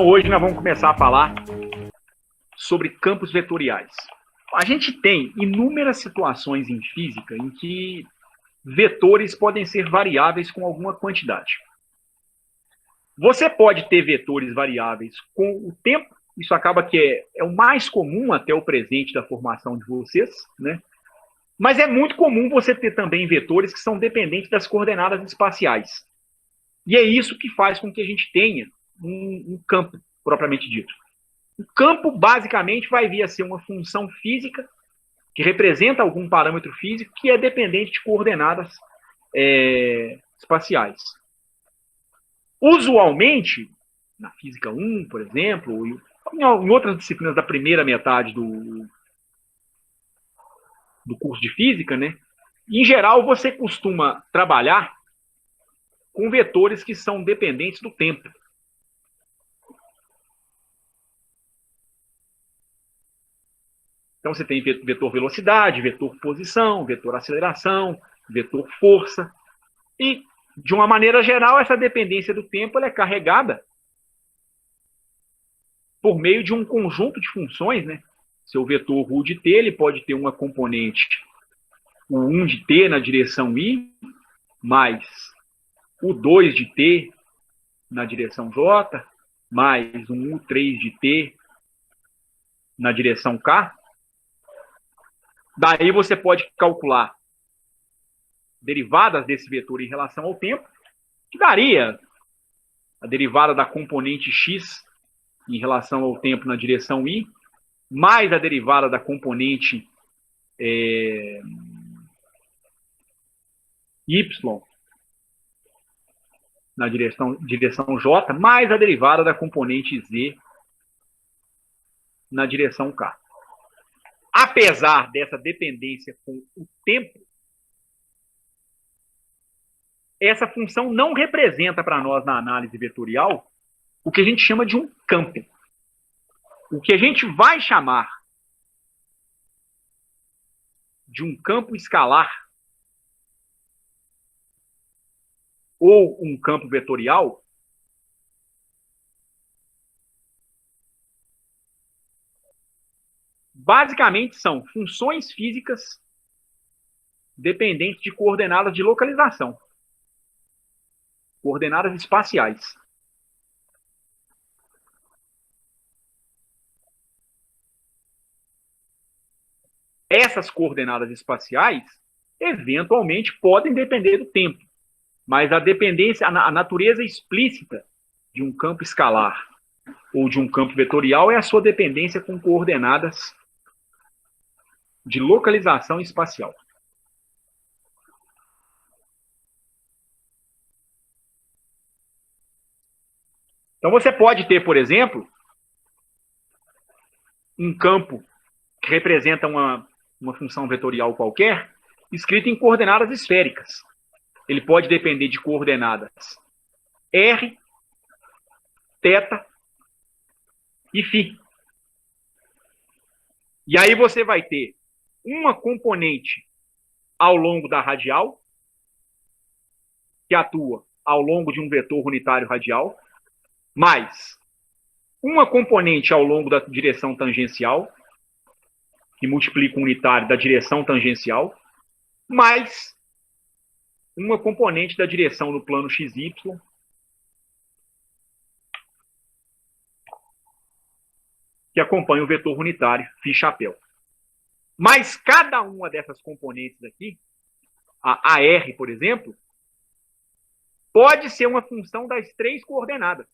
Então hoje nós vamos começar a falar sobre campos vetoriais. A gente tem inúmeras situações em física em que vetores podem ser variáveis com alguma quantidade. Você pode ter vetores variáveis com o tempo, isso acaba que é o mais comum até o presente da formação de vocês, né? Mas é muito comum você ter também vetores que são dependentes das coordenadas espaciais. E é isso que faz com que a gente tenha um campo propriamente dito. O campo, basicamente, vai vir a ser uma função física que representa algum parâmetro físico que é dependente de coordenadas espaciais. Usualmente, na Física 1, por exemplo, ou em outras disciplinas da primeira metade do curso de Física, né? Em geral, você costuma trabalhar com vetores que são dependentes do tempo. Então, você tem vetor velocidade, vetor posição, vetor aceleração, vetor força. E, de uma maneira geral, essa dependência do tempo ela é carregada por meio de um conjunto de funções, né? Seu vetor U de t ele pode ter uma componente, o 1 de t na direção i, mais o 2 de t na direção j, mais um U3 de t na direção k. Daí você pode calcular derivadas desse vetor em relação ao tempo, que daria a derivada da componente x em relação ao tempo na direção i, mais a derivada da componente y na direção j, mais a derivada da componente z na direção k. Apesar dessa dependência com o tempo, essa função não representa para nós na análise vetorial o que a gente chama de um campo. O que a gente vai chamar de um campo escalar ou um campo vetorial basicamente são funções físicas dependentes de coordenadas de localização, coordenadas espaciais. Essas coordenadas espaciais, eventualmente, podem depender do tempo, mas a dependência, a natureza explícita de um campo escalar ou de um campo vetorial é a sua dependência com coordenadas de localização espacial. Então você pode ter, por exemplo, um campo que representa uma função vetorial qualquer, escrito em coordenadas esféricas. Ele pode depender de coordenadas r, θ e φ. E aí você vai ter uma componente ao longo da radial, que atua ao longo de um vetor unitário radial, mais uma componente ao longo da direção tangencial, que multiplica o unitário da direção tangencial, mais uma componente da direção no plano XY, que acompanha o vetor unitário φ-chapéu. Mas cada uma dessas componentes aqui, a AR, por exemplo, pode ser uma função das três coordenadas,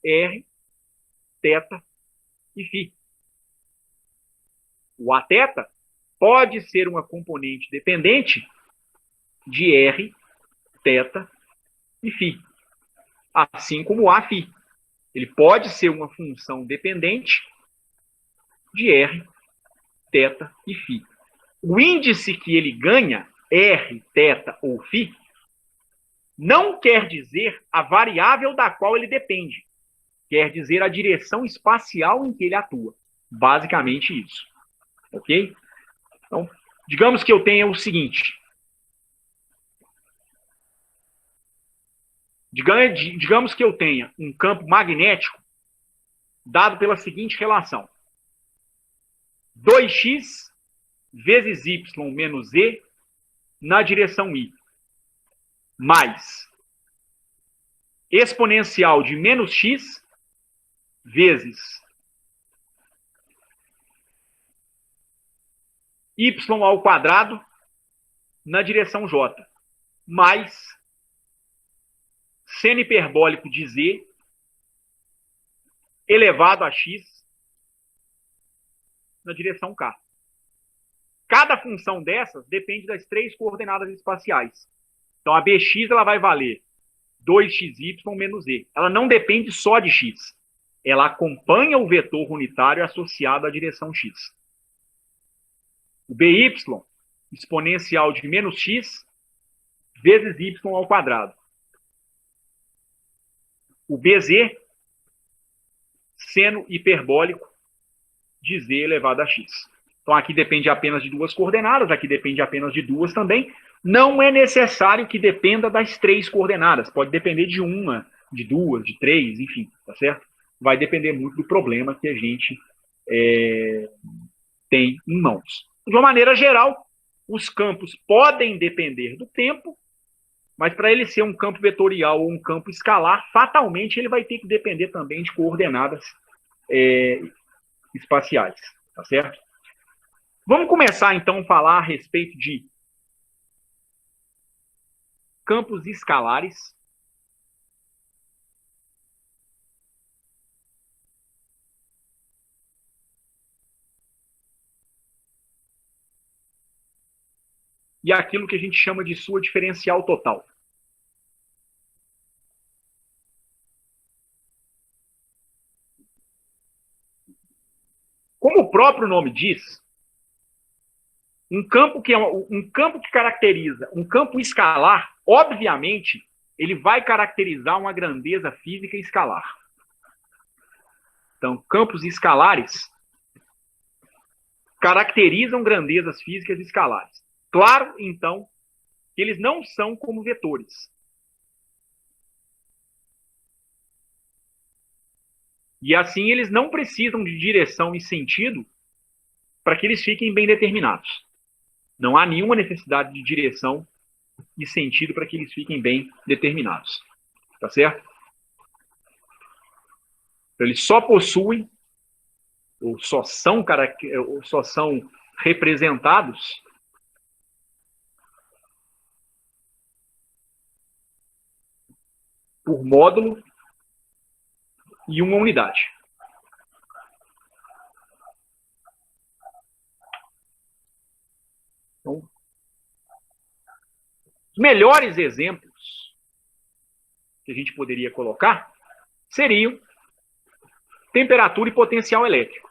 r, θ e φ. O Aθ pode ser uma componente dependente de r, θ e φ, assim como o Aφ. Ele pode ser uma função dependente de r, θ e φ. O índice que ele ganha, r, θ ou φ, não quer dizer a variável da qual ele depende. Quer dizer a direção espacial em que ele atua. Basicamente isso. Ok? Então, digamos que eu tenha o seguinte. Digamos que eu tenha um campo magnético dado pela seguinte relação: 2x vezes y menos z na direção y, mais exponencial de menos x vezes y ao quadrado na direção j, mais seno hiperbólico de z elevado a x na direção k. Cada função dessas depende das três coordenadas espaciais. Então, a bx ela vai valer 2xy menos z. Ela não depende só de x. Ela acompanha o vetor unitário associado à direção x. O by, exponencial de menos x vezes y ao quadrado. O bz, seno hiperbólico de z elevado a x. Então, aqui depende apenas de duas coordenadas, aqui depende apenas de duas também. Não é necessário que dependa das três coordenadas. Pode depender de uma, de duas, de três, enfim, tá certo? Vai depender muito do problema que a gente tem em mãos. De uma maneira geral, os campos podem depender do tempo, mas para ele ser um campo vetorial ou um campo escalar, fatalmente ele vai ter que depender também de coordenadas espaciais, tá certo? Vamos começar, então, a falar a respeito de campos escalares. E aquilo que a gente chama de sua diferencial total. Como o próprio nome diz, um campo que caracteriza um campo escalar, obviamente, ele vai caracterizar uma grandeza física escalar. Então, campos escalares caracterizam grandezas físicas escalares. Claro, então, que eles não são como vetores. E assim, eles não precisam de direção e sentido para que eles fiquem bem determinados. Não há nenhuma necessidade de direção e sentido para que eles fiquem bem determinados. Tá certo? Então, eles só possuem, ou só são representados por módulo e uma unidade. Então, os melhores exemplos que a gente poderia colocar seriam temperatura e potencial elétrico.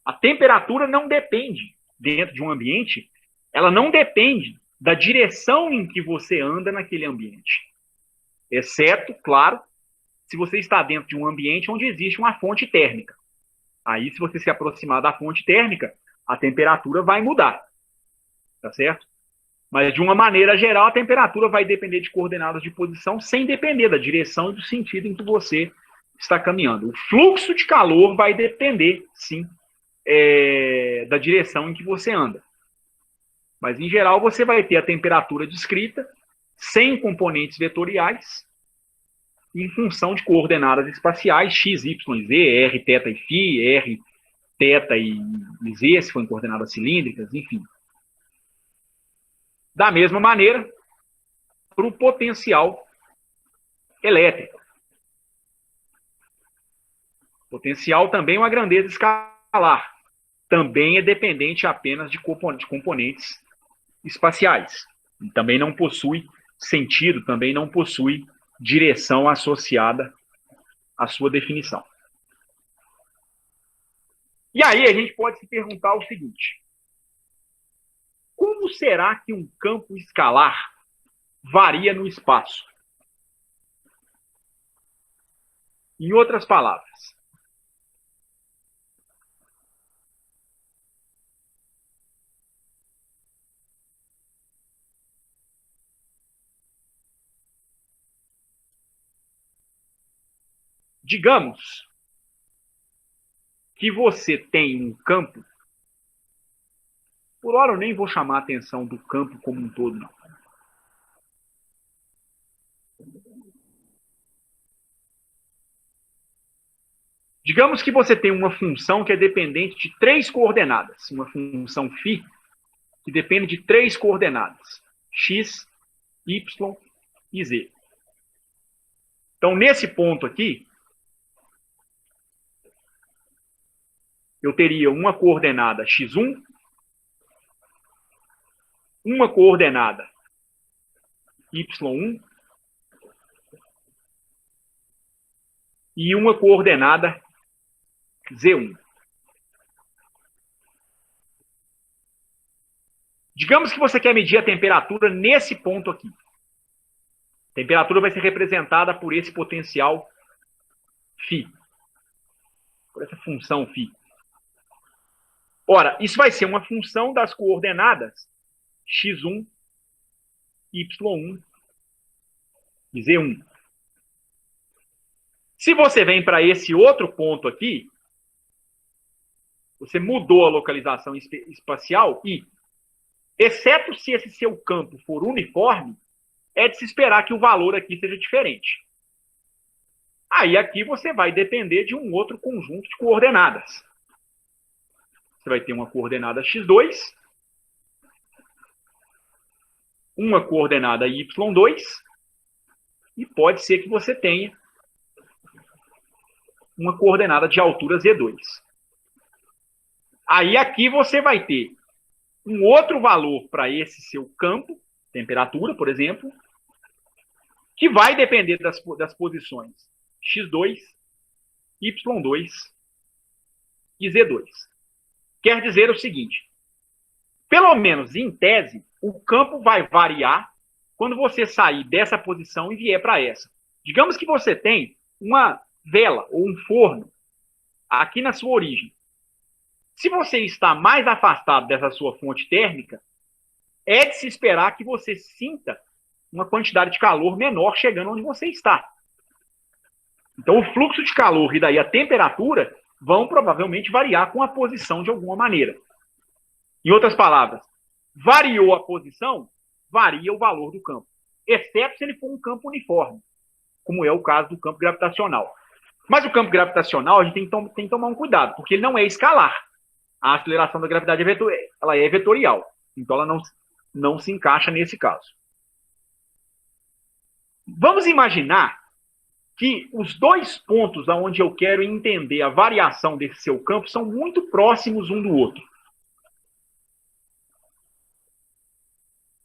A temperatura não depende, dentro de um ambiente, ela não depende da direção em que você anda naquele ambiente. Exceto, claro, se você está dentro de um ambiente onde existe uma fonte térmica. Aí, se você se aproximar da fonte térmica, a temperatura vai mudar. Tá certo? Mas, de uma maneira geral, a temperatura vai depender de coordenadas de posição sem depender da direção e do sentido em que você está caminhando. O fluxo de calor vai depender, sim, da direção em que você anda. Mas, em geral, você vai ter a temperatura descrita sem componentes vetoriais em função de coordenadas espaciais x, y, z, r, θ e φ, r, θ e z, se forem coordenadas cilíndricas, enfim. Da mesma maneira, para o potencial elétrico. Potencial também é uma grandeza escalar. Também é dependente apenas de componentes espaciais. E também não possui sentido, também não possui direção associada à sua definição. E aí a gente pode se perguntar o seguinte: como será que um campo escalar varia no espaço? Em outras palavras, Digamos que você tem um campo. Por hora eu nem vou chamar a atenção do campo como um todo, não. Digamos que você tem uma função que é dependente de 3 coordenadas. Uma função φ que depende de 3 coordenadas. X, Y e Z. Então, nesse ponto aqui, eu teria uma coordenada x1, uma coordenada y1 e uma coordenada z1. Digamos que você quer medir a temperatura nesse ponto aqui. A temperatura vai ser representada por esse potencial φ, por essa função φ. Ora, isso vai ser uma função das coordenadas x1, y1 e z1. Se você vem para esse outro ponto aqui, você mudou a localização espacial e, exceto se esse seu campo for uniforme, é de se esperar que o valor aqui seja diferente. Aí aqui você vai depender de um outro conjunto de coordenadas. Você vai ter uma coordenada x2, uma coordenada y2, e pode ser que você tenha uma coordenada de altura z2. Aí aqui você vai ter um outro valor para esse seu campo, temperatura, por exemplo, que vai depender das posições x2, y2 e z2. Quer dizer o seguinte, pelo menos em tese, o campo vai variar quando você sair dessa posição e vier para essa. Digamos que você tem uma vela ou um forno aqui na sua origem. Se você está mais afastado dessa sua fonte térmica, é de se esperar que você sinta uma quantidade de calor menor chegando onde você está. Então, o fluxo de calor e daí a temperatura vão provavelmente variar com a posição de alguma maneira. Em outras palavras, variou a posição, varia o valor do campo, exceto se ele for um campo uniforme, como é o caso do campo gravitacional. Mas o campo gravitacional, a gente tem que tomar um cuidado, porque ele não é escalar. A aceleração da gravidade ela é vetorial, então ela não se encaixa nesse caso. Vamos imaginar que os dois pontos onde eu quero entender a variação desse seu campo são muito próximos um do outro.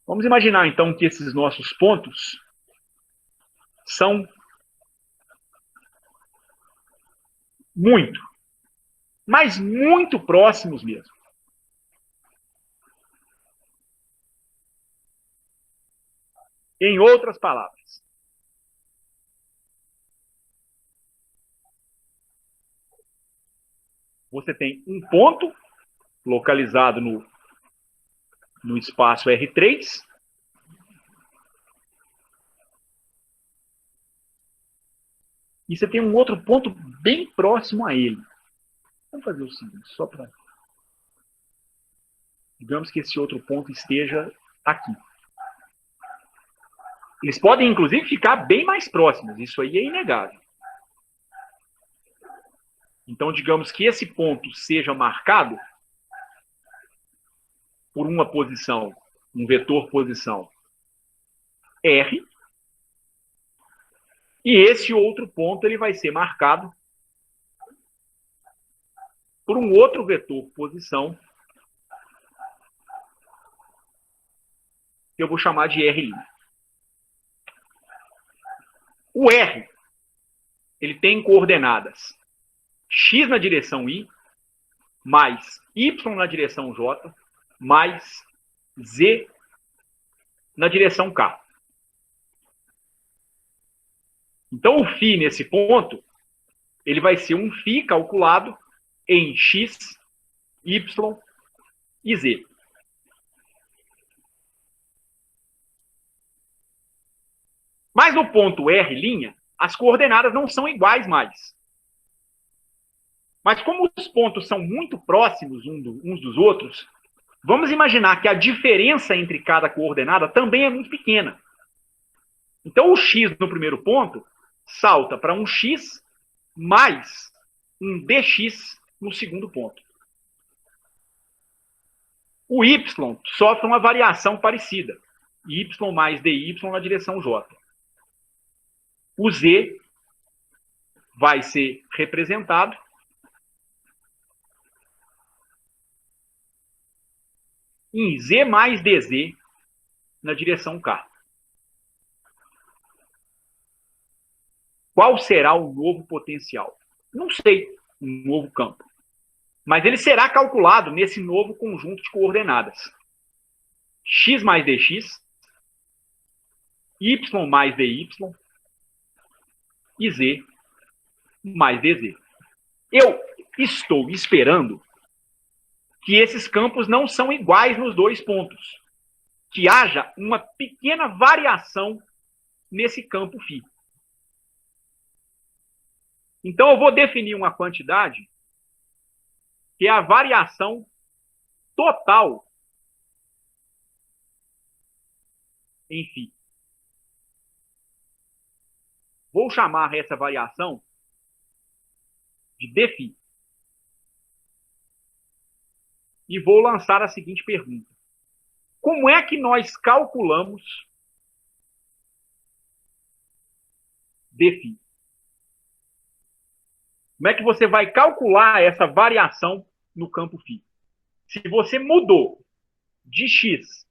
Vamos imaginar, então, que esses nossos pontos são muito, mas muito próximos mesmo. Em outras palavras, você tem um ponto localizado no espaço R3, e você tem um outro ponto bem próximo a ele. Vamos fazer o seguinte, só para... Digamos que esse outro ponto esteja aqui. Eles podem, inclusive, ficar bem mais próximos. Isso aí é inegável. Então, digamos que esse ponto seja marcado por uma posição, um vetor posição R, e esse outro ponto ele vai ser marcado por um outro vetor posição que eu vou chamar de R'. O R, ele tem coordenadas x na direção y, mais y na direção j, mais z na direção k. Então, o φ nesse ponto, ele vai ser um φ calculado em x, y e z. Mas no ponto R', as coordenadas não são iguais mais. Mas como os pontos são muito próximos uns dos outros, vamos imaginar que a diferença entre cada coordenada também é muito pequena. Então, o x no primeiro ponto salta para um x mais um dx no segundo ponto. O y sofre uma variação parecida. Y mais dy na direção j. O z vai ser representado em z mais dz na direção k. Qual será o novo potencial? Não sei, um novo campo. Mas ele será calculado nesse novo conjunto de coordenadas. X mais dx, y mais dy e z mais dz. Eu estou esperando que esses campos não são iguais nos dois pontos. Que haja uma pequena variação nesse campo φ. Então, eu vou definir uma quantidade que é a variação total em φ. Vou chamar essa variação de dφ. E vou lançar a seguinte pergunta. Como é que nós calculamos dφ? Como é que você vai calcular essa variação no campo φ? Se você mudou de x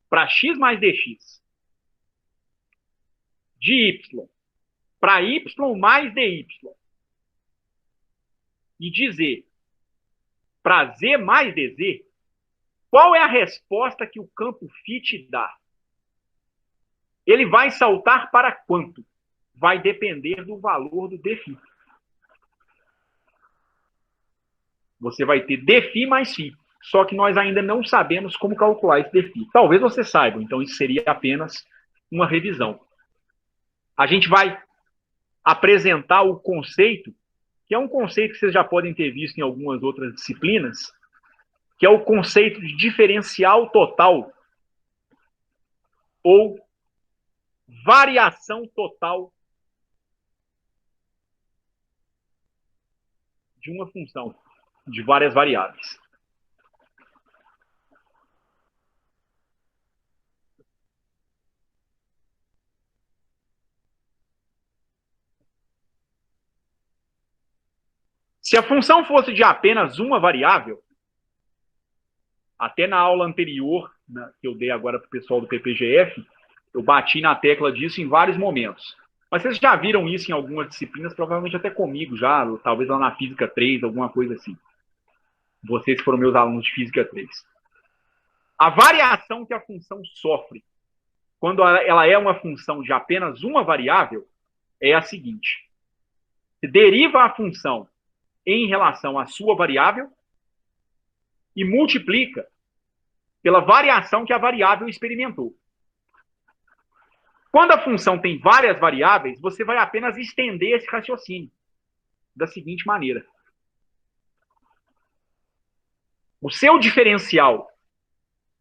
para x mais dx, de y para y mais dy, e de z para z mais dz, qual é a resposta que o campo φ te dá? Ele vai saltar para quanto? Vai depender do valor do dφ. Você vai ter dφ mais φ. Só que nós ainda não sabemos como calcular esse dφ. Talvez você saiba, então isso seria apenas uma revisão. A gente vai apresentar o conceito, que é um conceito que vocês já podem ter visto em algumas outras disciplinas, que é o conceito de diferencial total ou variação total de uma função de várias variáveis. Se a função fosse de apenas uma variável, até na aula anterior, que eu dei agora para o pessoal do PPGF, eu bati na tecla disso em vários momentos. Mas vocês já viram isso em algumas disciplinas, provavelmente até comigo já, talvez lá na Física 3, alguma coisa assim. Vocês foram meus alunos de Física 3. A variação que a função sofre quando ela é uma função de apenas uma variável é a seguinte. Você deriva a função em relação à sua variável e multiplica pela variação que a variável experimentou. Quando a função tem várias variáveis, você vai apenas estender esse raciocínio da seguinte maneira. O seu diferencial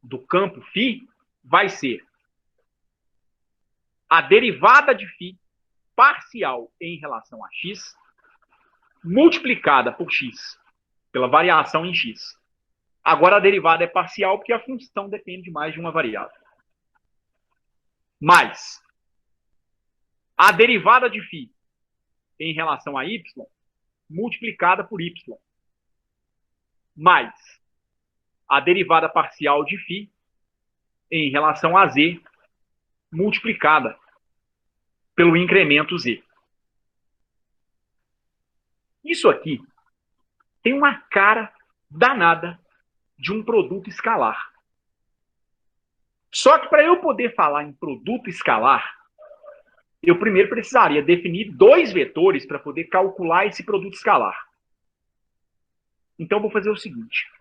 do campo φ vai ser a derivada de φ parcial em relação a x multiplicada por x, pela variação em x. Agora a derivada é parcial porque a função depende de mais de uma variável. Mais a derivada de φ em relação a y multiplicada por y. Mais a derivada parcial de φ em relação a z multiplicada pelo incremento z. Isso aqui tem uma cara danada de um produto escalar. Só que para eu poder falar em produto escalar, eu primeiro precisaria definir dois vetores para poder calcular esse produto escalar. Então, eu vou fazer o seguinte.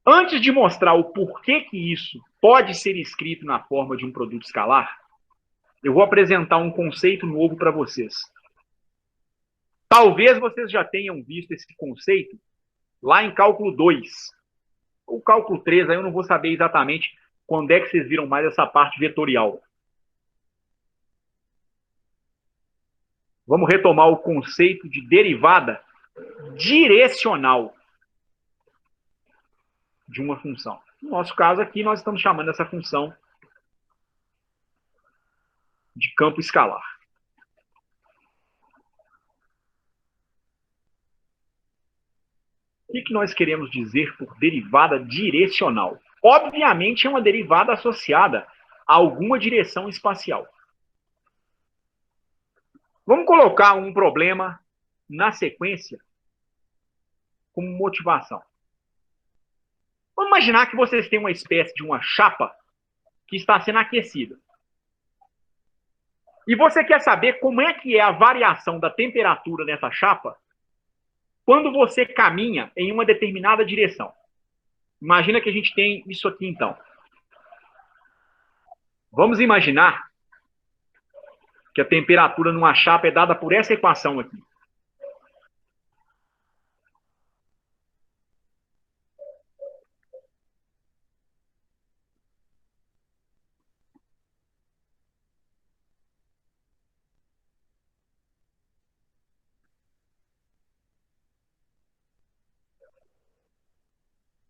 Antes de mostrar o porquê que isso pode ser escrito na forma de um produto escalar, eu vou apresentar um conceito novo para vocês. Talvez vocês já tenham visto esse conceito lá em cálculo 2. O cálculo 3, aí eu não vou saber exatamente quando é que vocês viram mais essa parte vetorial. Vamos retomar o conceito de derivada direcional de uma função. No nosso caso aqui, nós estamos chamando essa função de campo escalar. O que nós queremos dizer por derivada direcional? Obviamente, é uma derivada associada a alguma direção espacial. Vamos colocar um problema na sequência como motivação. Vamos imaginar que vocês têm uma espécie de uma chapa que está sendo aquecida. E você quer saber como é que é a variação da temperatura nessa chapa quando você caminha em uma determinada direção. Imagina que a gente tem isso aqui, então. Vamos imaginar que a temperatura numa chapa é dada por essa equação aqui.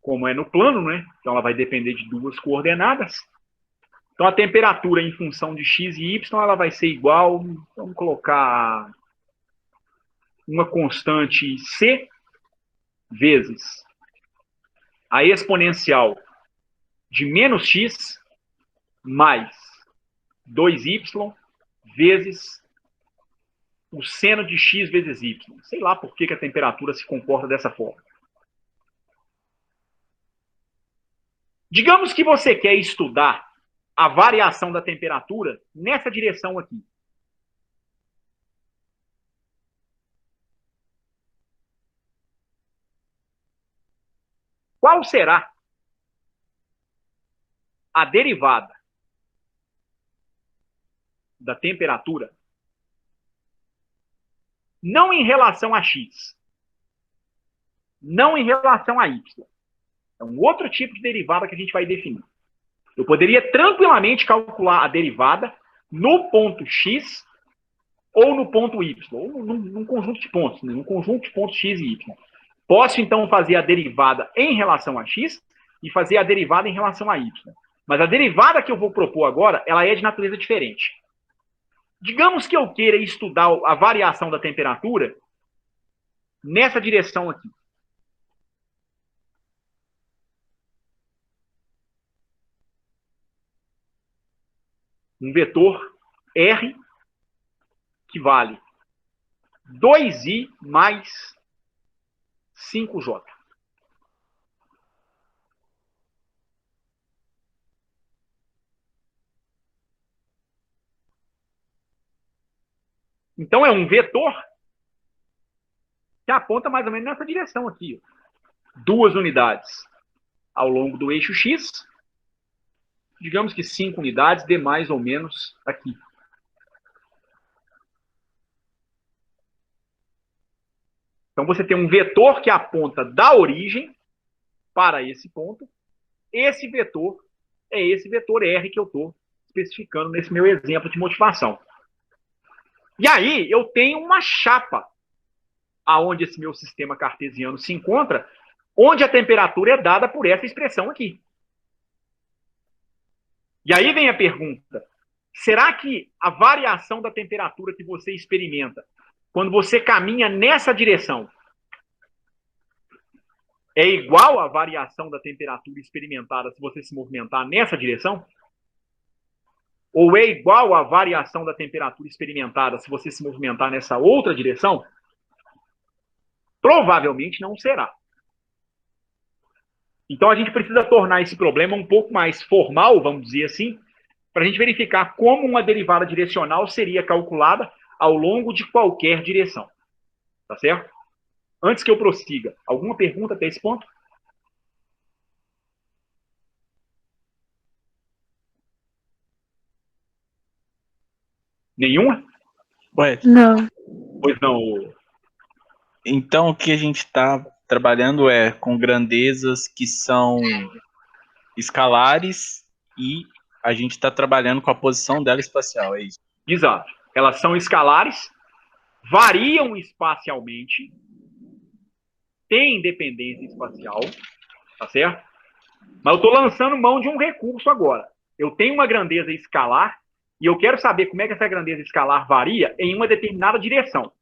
Como é no plano, né? Então ela vai depender de duas coordenadas. Então a temperatura em função de x e y, ela vai ser igual, vamos colocar uma constante c vezes a exponencial de menos x mais 2y vezes o seno de x vezes y. Sei lá por que a temperatura se comporta dessa forma. Digamos que você quer estudar a variação da temperatura nessa direção aqui. Qual será a derivada da temperatura não em relação a x, não em relação a y? É um outro tipo de derivada que a gente vai definir. Eu poderia tranquilamente calcular a derivada no ponto x ou no ponto y, ou num conjunto de pontos, né? Num conjunto de pontos x e y. Posso, então, fazer a derivada em relação a x e fazer a derivada em relação a y. Mas a derivada que eu vou propor agora, ela é de natureza diferente. Digamos que eu queira estudar a variação da temperatura nessa direção aqui. Um vetor R que vale 2i mais 5j. Então é um vetor que aponta mais ou menos nessa direção aqui. 2 unidades ao longo do eixo x. Digamos que 5 unidades dê mais ou menos aqui. Então você tem um vetor que aponta da origem para esse ponto. Esse vetor é esse vetor R que eu estou especificando nesse meu exemplo de motivação. E aí eu tenho uma chapa aonde esse meu sistema cartesiano se encontra, onde a temperatura é dada por essa expressão aqui. E aí vem a pergunta: será que a variação da temperatura que você experimenta quando você caminha nessa direção é igual à variação da temperatura experimentada se você se movimentar nessa direção? Ou é igual à variação da temperatura experimentada se você se movimentar nessa outra direção? Provavelmente não será. Então a gente precisa tornar esse problema um pouco mais formal, vamos dizer assim, para a gente verificar como uma derivada direcional seria calculada ao longo de qualquer direção. Tá certo? Antes que eu prossiga, alguma pergunta até esse ponto? Nenhuma? Ué, Não. Pois não. Então, o que a gente está trabalhando é com grandezas que são escalares e a gente está trabalhando com a posição dela espacial, é isso? Exato. Elas são escalares, variam espacialmente, têm independência espacial, tá certo? Mas eu estou lançando mão de um recurso agora. Eu tenho uma grandeza escalar e eu quero saber como é que essa grandeza escalar varia em uma determinada direção.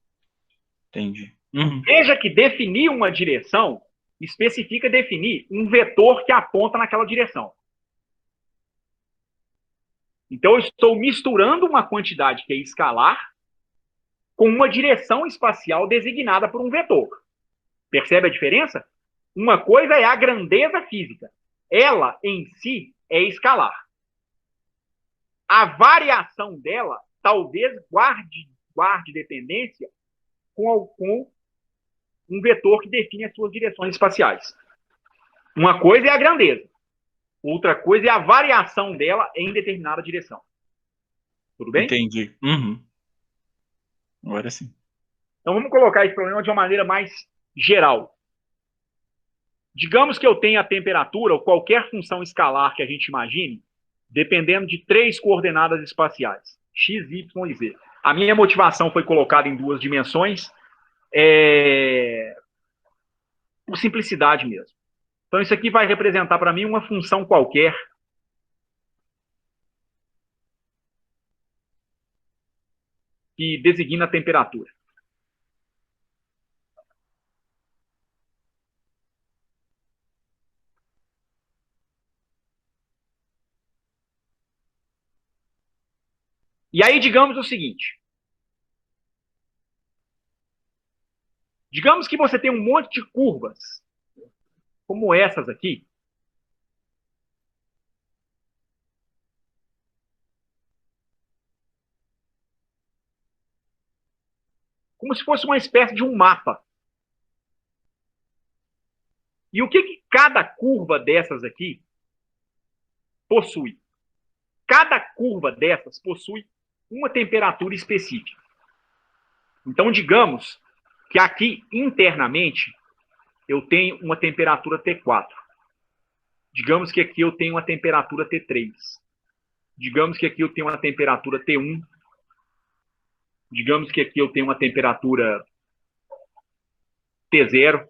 Entendi. Uhum. Veja que definir uma direção especifica definir um vetor que aponta naquela direção. Então, eu estou misturando uma quantidade que é escalar com uma direção espacial designada por um vetor. Percebe a diferença? Uma coisa é a grandeza física. Ela, em si, é escalar. A variação dela talvez guarde dependência com um vetor que define as suas direções espaciais. Uma coisa é a grandeza. Outra coisa é a variação dela em determinada direção. Tudo bem? Entendi. Uhum. Agora sim. Então vamos colocar esse problema de uma maneira mais geral. Digamos que eu tenha a temperatura ou qualquer função escalar que a gente imagine, dependendo de 3 coordenadas espaciais, x, y e z. A minha motivação foi colocada em 2 dimensões, por simplicidade mesmo. Então isso aqui vai representar para mim uma função qualquer que designa a temperatura. E aí, digamos o seguinte: digamos que você tem um monte de curvas, como essas aqui, como se fosse uma espécie de um mapa. E o que cada curva dessas aqui possui? Cada curva dessas possui uma temperatura específica. Então, digamos que aqui internamente eu tenho uma temperatura T4. Digamos que aqui eu tenho uma temperatura T3. Digamos que aqui eu tenho uma temperatura T1. Digamos que aqui eu tenho uma temperatura T0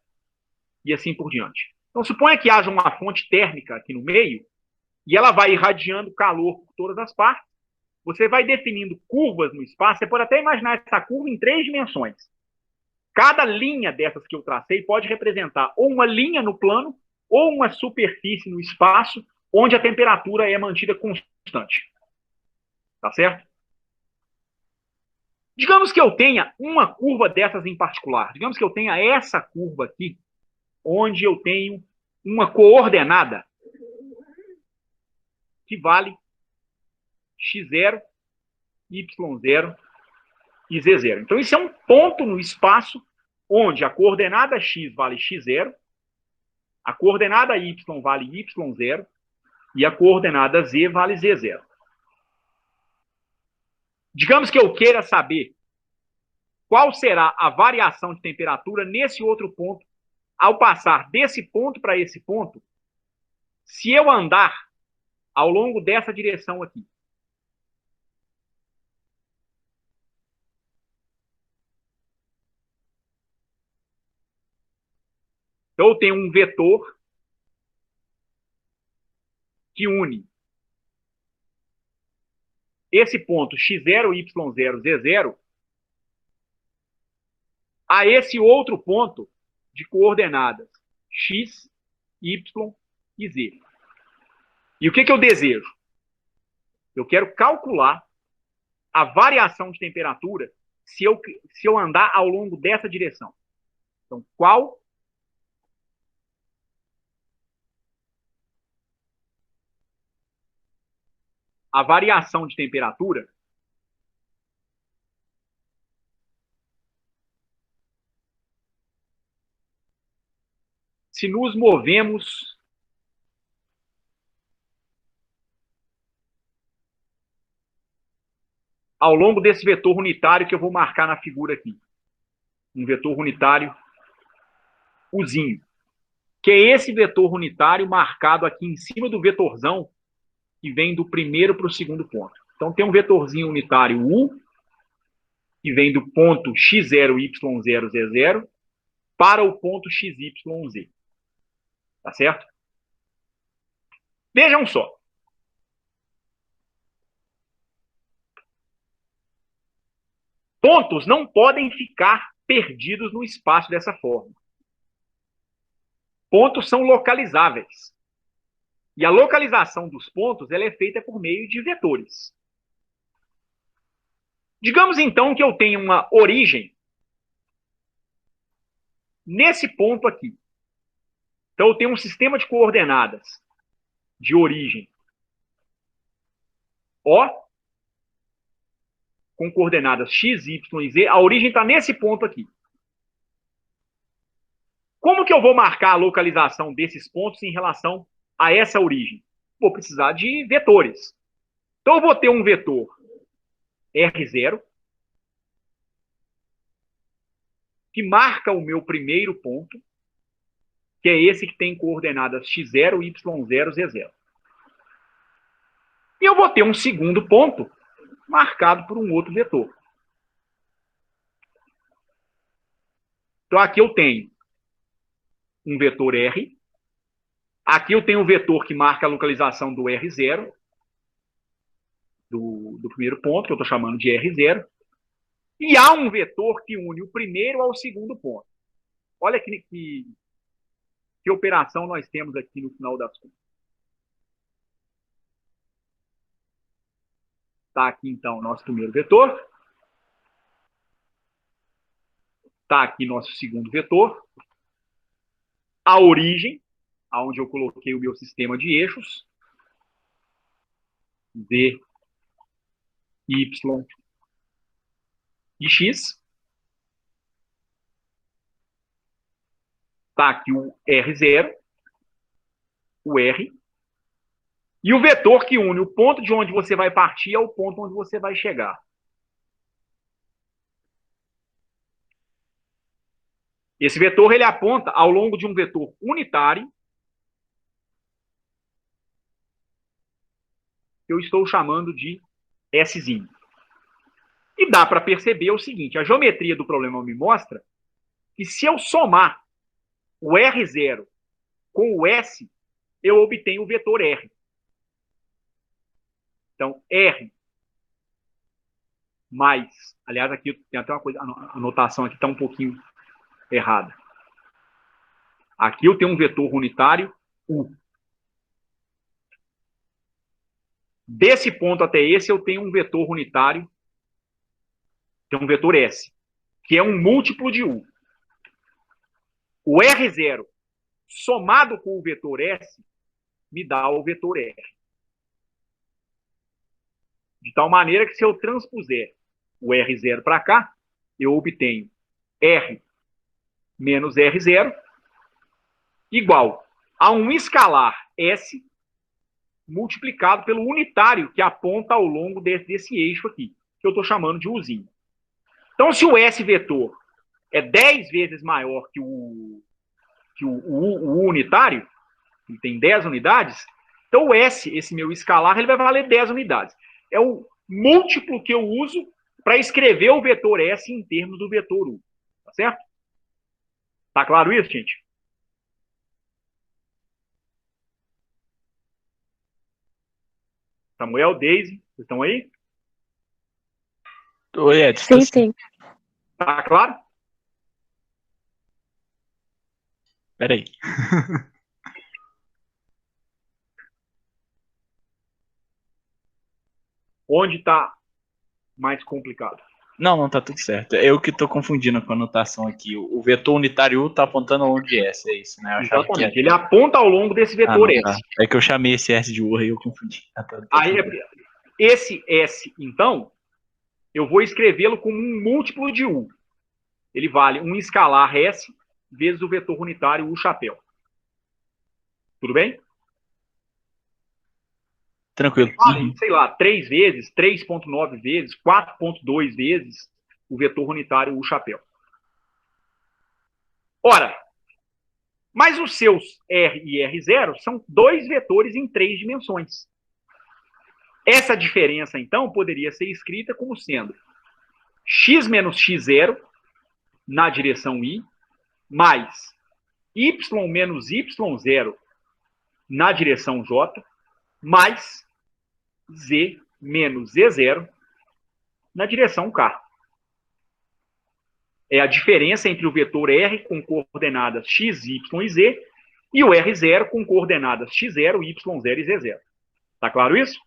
e assim por diante. Então, suponha que haja uma fonte térmica aqui no meio e ela vai irradiando calor por todas as partes. Você vai definindo curvas no espaço. Você pode até imaginar essa curva em 3 dimensões. Cada linha dessas que eu tracei pode representar ou uma linha no plano ou uma superfície no espaço onde a temperatura é mantida constante. Tá certo? Digamos que eu tenha uma curva dessas em particular. Digamos que eu tenha essa curva aqui, onde eu tenho uma coordenada que vale x0, y0 e z0. Então, isso é um ponto no espaço onde a coordenada x vale x0, a coordenada y vale y0 e a coordenada z vale z0. Digamos que eu queira saber qual será a variação de temperatura nesse outro ponto ao passar desse ponto para esse ponto, se eu andar ao longo dessa direção aqui. Então, eu tenho um vetor que une esse ponto x0, y0, z0 a esse outro ponto de coordenadas x, y e z. E o que eu desejo? Eu quero calcular a variação de temperatura se eu andar ao longo dessa direção. Então, qual a variação de temperatura se nos movemos ao longo desse vetor unitário que eu vou marcar na figura aqui. Um vetor unitário Uzinho, que é esse vetor unitário marcado aqui em cima do vetorzão que vem do primeiro para o segundo ponto. Então, tem um vetorzinho unitário U, que vem do ponto x0, y0, z0, para o ponto xy, z. Tá certo? Vejam só. Pontos não podem ficar perdidos no espaço dessa forma. Pontos são localizáveis. E a localização dos pontos ela é feita por meio de vetores. Digamos, então, que eu tenho uma origem nesse ponto aqui. Então, eu tenho um sistema de coordenadas de origem O, com coordenadas x, y e z. A origem está nesse ponto aqui. Como que eu vou marcar a localização desses pontos em relação a essa origem? Vou precisar de vetores. Então, eu vou ter um vetor R0, que marca o meu primeiro ponto, que é esse que tem coordenadas x0, y0, z0. E eu vou ter um segundo ponto marcado por um outro vetor. Então, aqui eu tenho um vetor R. Aqui eu tenho um vetor que marca a localização do R0, do primeiro ponto, que eu estou chamando de R0. E há um vetor que une o primeiro ao segundo ponto. Olha que operação nós temos aqui no final das contas. Está aqui, então, o nosso primeiro vetor. Está aqui nosso segundo vetor. A origem, onde eu coloquei o meu sistema de eixos. Z, Y e X. Está aqui o R0, o R. E o vetor que une o ponto de onde você vai partir ao ponto onde você vai chegar. Esse vetor ele aponta ao longo de um vetor unitário, que eu estou chamando de Szinho. E dá para perceber o seguinte, a geometria do problema me mostra que se eu somar o R0 com o S, eu obtenho o vetor R. Então, R mais... Aliás, aqui tem até uma coisa... A anotação aqui está um pouquinho errada. Aqui eu tenho um vetor unitário U. Desse ponto até esse, eu tenho um vetor unitário, que é um vetor S, que é um múltiplo de U. O R0 somado com o vetor S me dá o vetor R. De tal maneira que se eu transpuser o R0 para cá, eu obtenho R menos R0 igual a um escalar S multiplicado pelo unitário que aponta ao longo desse eixo aqui, que eu estou chamando de Uzinho. Então, se o S vetor é 10 vezes maior que o U unitário, ele tem 10 unidades, então o S, esse meu escalar, ele vai valer 10 unidades. É o múltiplo que eu uso para escrever o vetor S em termos do vetor U. Tá certo? Tá claro isso, gente? Samuel, Daisy, vocês estão aí? Oi, Edson. Sim, sim. Tá claro? Peraí. Onde está mais complicado? Não, tá tudo certo. Eu que tô confundindo com a anotação aqui. O vetor unitário U tá apontando ao longo de S, é isso, né? Eu achava que Exatamente. Ele aponta ao longo desse vetor não, S. tá. É que eu chamei esse S de U e eu confundi. Aí, esse S, então, eu vou escrevê-lo como um múltiplo de U. Ele vale um escalar S vezes o vetor unitário U chapéu. Tudo bem? Tranquilo. Vale, sei lá, 3 vezes, 3,9 vezes, 4,2 vezes o vetor unitário U chapéu. Ora, Mas os seus R e R0 são dois vetores em 3 dimensões. Essa diferença, então, poderia ser escrita como sendo x menos x0 na direção i, mais y menos y0 na direção j, mais z menos z0 na direção k. É a diferença entre o vetor R com coordenadas x, y e z e o R0 com coordenadas x0, y0 e z0. Tá claro isso?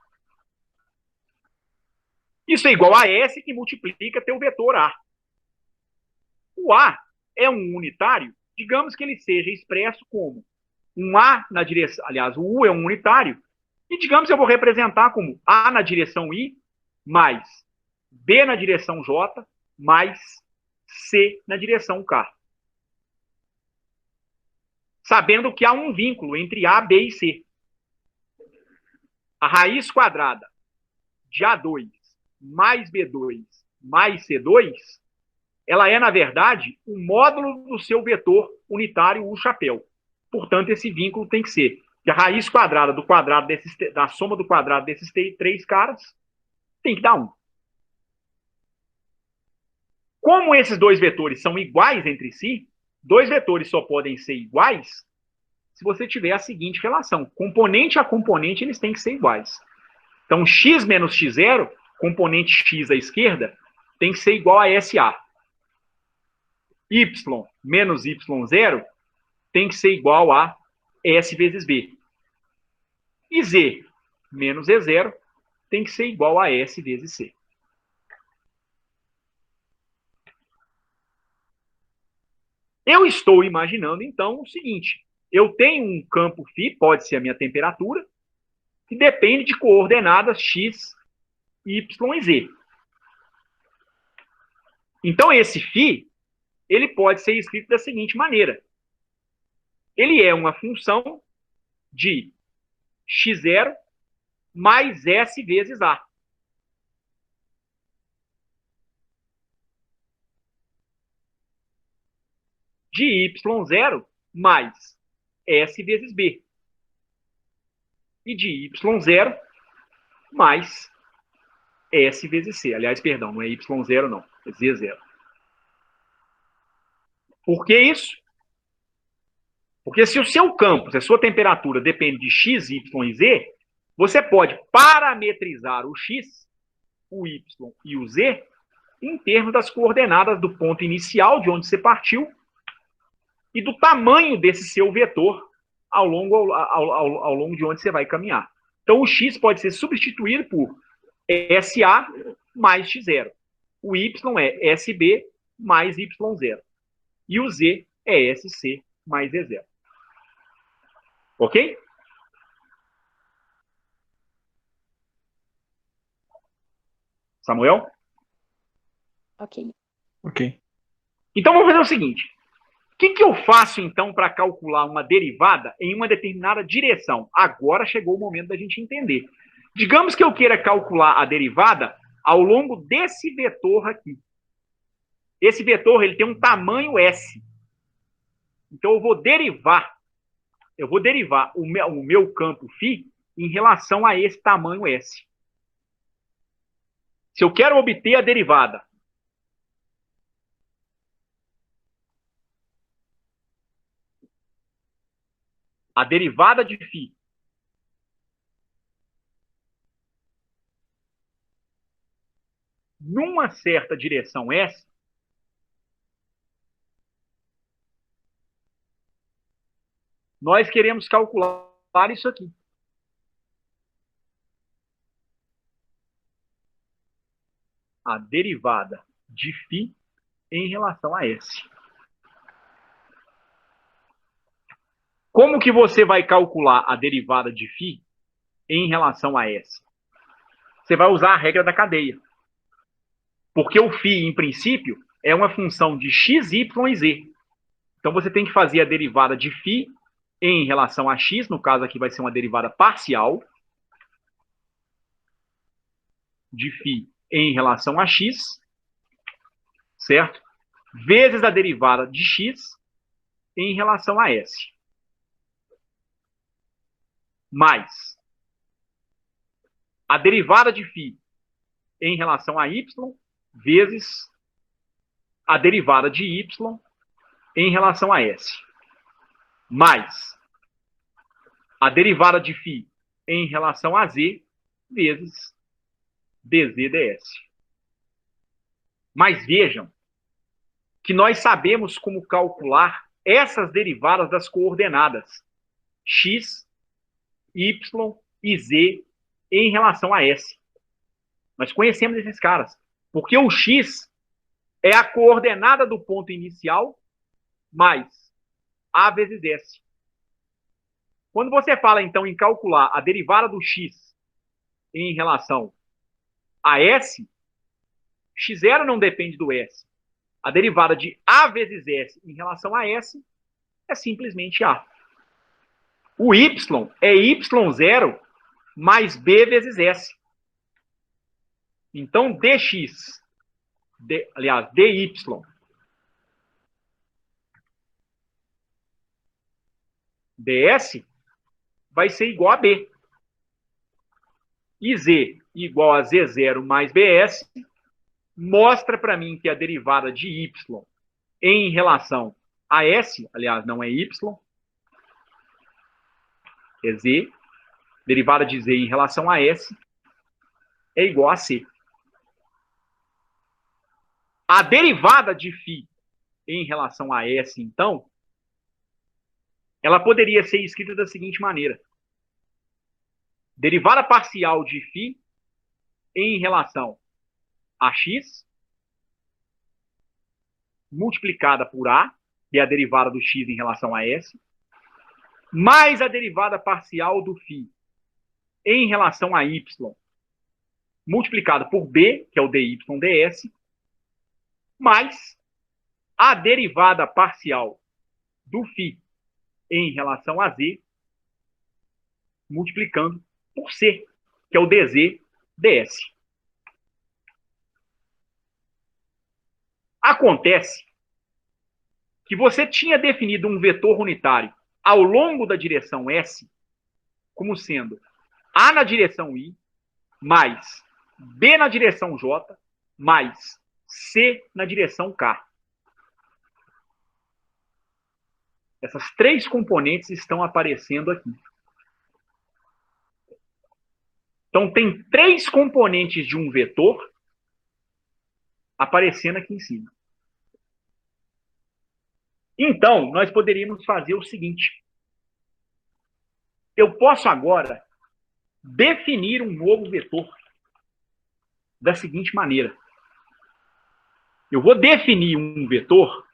Isso é igual a S que multiplica teu vetor A. O A é um unitário, digamos que ele seja expresso como um A na direção, aliás, o U é um unitário, e digamos que eu vou representar como A na direção I, mais B na direção J, mais C na direção K. Sabendo que há um vínculo entre A, B e C. A raiz quadrada de A2 mais B2 mais C2, ela é, na verdade, o módulo do seu vetor unitário U chapéu. Portanto, esse vínculo tem que ser que a raiz quadrada do quadrado da soma do quadrado desses três caras tem que dar 1. Como esses dois vetores são iguais entre si, dois vetores só podem ser iguais se você tiver a seguinte relação. Componente a componente, eles têm que ser iguais. Então, x menos x0, componente x à esquerda, tem que ser igual a SA. Y menos y0 tem que ser igual a S vezes B. E Z menos E0 tem que ser igual a S vezes C. Eu estou imaginando, então, o seguinte. Eu tenho um campo φ, pode ser a minha temperatura, que depende de coordenadas x, y e z. Então, esse φ, ele pode ser escrito da seguinte maneira. Ele é uma função de x0 mais S vezes A. De y0 mais S vezes B. E de y0 mais S vezes C. Aliás, perdão, não é y0 não, é z0. Por que isso? Porque se o seu campo, se a sua temperatura depende de x, y e z, você pode parametrizar o x, o y e o z em termos das coordenadas do ponto inicial, de onde você partiu, e do tamanho desse seu vetor ao longo de onde você vai caminhar. Então, o x pode ser substituído por SA mais x0. O y é SB mais y0. E o z é SC mais z0. Ok? Samuel? Ok. Ok. Então, vamos fazer o seguinte. O que eu faço, então, para calcular uma derivada em uma determinada direção? Agora chegou o momento da gente entender. Digamos que eu queira calcular a derivada ao longo desse vetor aqui. Esse vetor ele tem um tamanho S. Então, eu vou derivar o meu campo φ em relação a esse tamanho S. Se eu quero obter a derivada de φ numa certa direção S, nós queremos calcular isso aqui. A derivada de φ em relação a S. Como que você vai calcular a derivada de φ em relação a S? Você vai usar a regra da cadeia. Porque o φ, em princípio, é uma função de x, y e z. Então, você tem que fazer a derivada de φ em relação a x, no caso aqui vai ser uma derivada parcial, de φ em relação a x, certo? Vezes a derivada de x em relação a S. mais a derivada de φ em relação a y vezes a derivada de y em relação a s, mais a derivada de φ em relação a z vezes dz ds. Mas vejam que nós sabemos como calcular essas derivadas das coordenadas x, y e z em relação a s. Nós conhecemos esses caras, porque o x é a coordenada do ponto inicial mais a vezes s. Quando você fala, então, em calcular a derivada do x em relação a s, x0 não depende do s. A derivada de a vezes s em relação a s é simplesmente a. O y é y0 mais b vezes s. Então, dx, dy, ds vai ser igual a b. E z igual a z0 mais bs mostra para mim que a derivada de y em relação a s, aliás, não é y, é z, derivada de z em relação a s é igual a c. A derivada de φ em relação a s, então, ela poderia ser escrita da seguinte maneira. Derivada parcial de φ em relação a x multiplicada por a, que é a derivada do x em relação a s, mais a derivada parcial do φ em relação a y multiplicada por b, que é o dy ds, mais a derivada parcial do φ em relação a z multiplicando por c, que é o dz ds. Acontece que você tinha definido um vetor unitário ao longo da direção S como sendo A na direção I, mais B na direção J, mais C na direção K. Essas três componentes estão aparecendo aqui. Então, tem três componentes de um vetor aparecendo aqui em cima. Então, nós poderíamos fazer o seguinte. Eu posso agora definir um novo vetor da seguinte maneira. Eu vou definir um vetor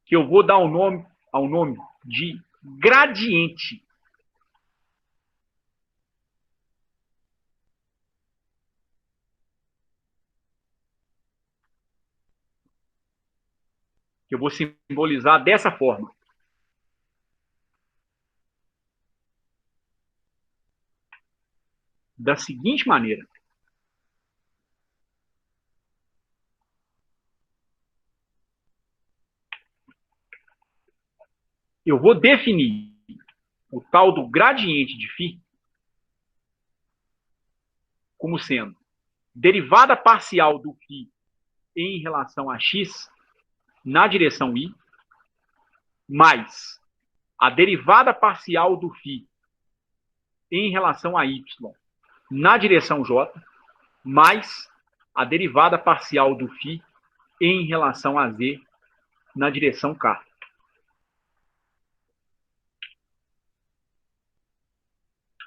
que eu vou dar ao nome de gradiente. Que eu vou simbolizar dessa forma. Da seguinte maneira. Eu vou definir o tal do gradiente de φ como sendo derivada parcial do φ em relação a x na direção I, mais a derivada parcial do φ em relação a y na direção J, mais a derivada parcial do φ em relação a z na direção K.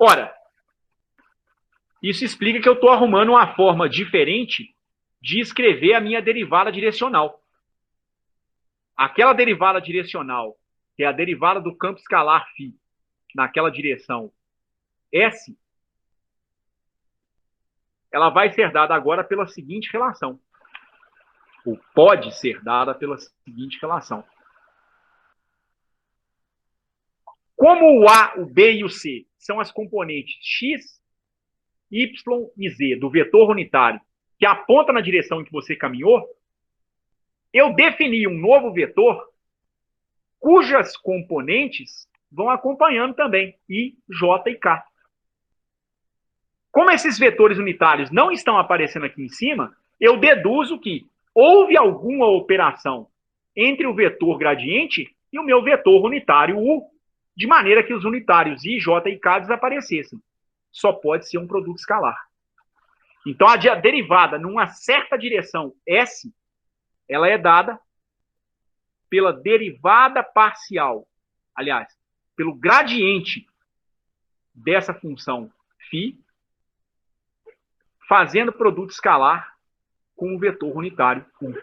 Ora, isso explica que eu estou arrumando uma forma diferente de escrever a minha derivada direcional. Aquela derivada direcional, que é a derivada do campo escalar φ naquela direção S, ela vai ser dada agora pela seguinte relação. Ou pode ser dada pela seguinte relação. Como o A, o B e o C são as componentes x, y e z do vetor unitário que aponta na direção em que você caminhou, eu defini um novo vetor cujas componentes vão acompanhando também I, J e K. Como esses vetores unitários não estão aparecendo aqui em cima, eu deduzo que houve alguma operação entre o vetor gradiente e o meu vetor unitário U, de maneira que os unitários I, J e K desaparecessem. Só pode ser um produto escalar. Então, a derivada numa certa direção S, ela é dada pela derivada parcial, aliás, pelo gradiente dessa função φ, fazendo produto escalar com o vetor unitário U,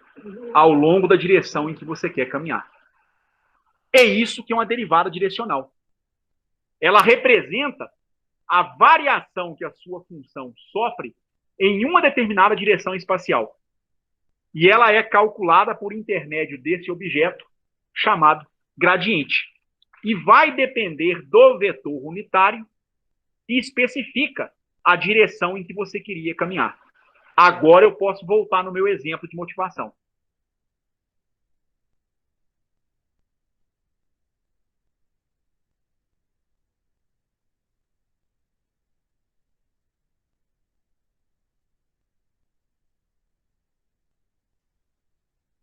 ao longo da direção em que você quer caminhar. É isso que é uma derivada direcional. Ela representa a variação que a sua função sofre em uma determinada direção espacial. E ela é calculada por intermédio desse objeto chamado gradiente. E vai depender do vetor unitário e especifica a direção em que você queria caminhar. Agora eu posso voltar no meu exemplo de motivação.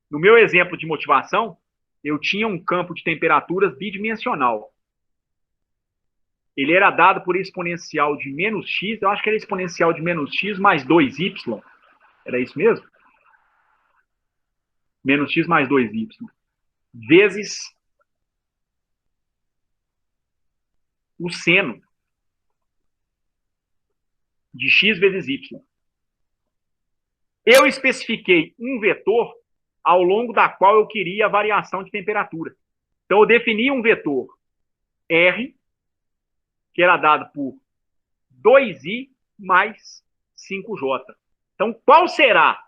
No meu exemplo de motivação, eu tinha um campo de temperaturas bidimensional. Ele era dado por exponencial de menos x, eu acho que era exponencial de menos x mais 2y. Era isso mesmo? Menos x mais 2y. Vezes o seno de x vezes y. Eu especifiquei um vetor ao longo da qual eu queria a variação de temperatura. Então, eu defini um vetor R, que era dado por 2i mais 5j. Então, qual será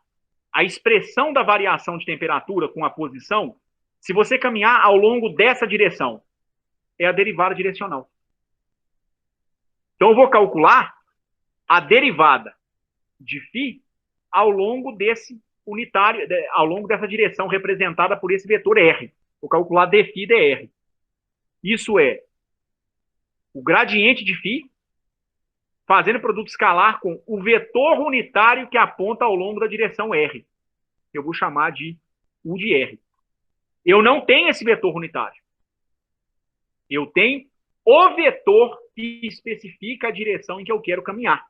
a expressão da variação de temperatura com a posição se você caminhar ao longo dessa direção? É a derivada direcional. Então, eu vou calcular a derivada de φ ao longo desse unitário, ao longo dessa direção representada por esse vetor R. Vou calcular dφ dr. Isso é o gradiente de φ fazendo produto escalar com o vetor unitário que aponta ao longo da direção R. Eu vou chamar de U de R. Eu não tenho esse vetor unitário. Eu tenho o vetor que especifica a direção em que eu quero caminhar.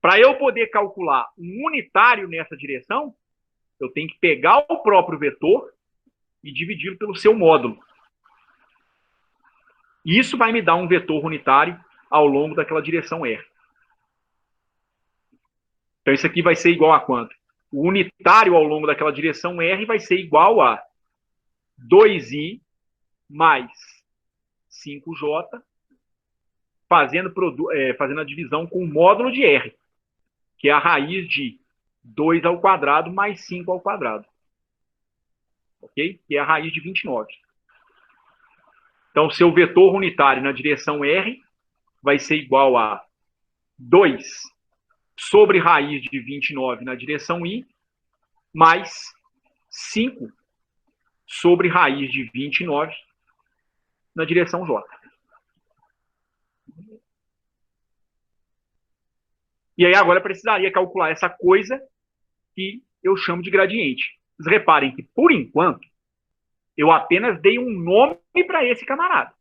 Para eu poder calcular um unitário nessa direção, eu tenho que pegar o próprio vetor e dividi-lo pelo seu módulo. Isso vai me dar um vetor unitário ao longo daquela direção R. Então, isso aqui vai ser igual a quanto? O unitário ao longo daquela direção R vai ser igual a 2i mais 5j, fazendo a divisão com o módulo de R, que é a raiz de 2 ao quadrado mais 5 ao quadrado. Ok? Que é a raiz de 29. Então, seu vetor unitário na direção R vai ser igual a 2 sobre raiz de 29 na direção I, mais 5 sobre raiz de 29 na direção J. E aí agora eu precisaria calcular essa coisa que eu chamo de gradiente. Vocês reparem que, por enquanto, eu apenas dei um nome para esse camarada.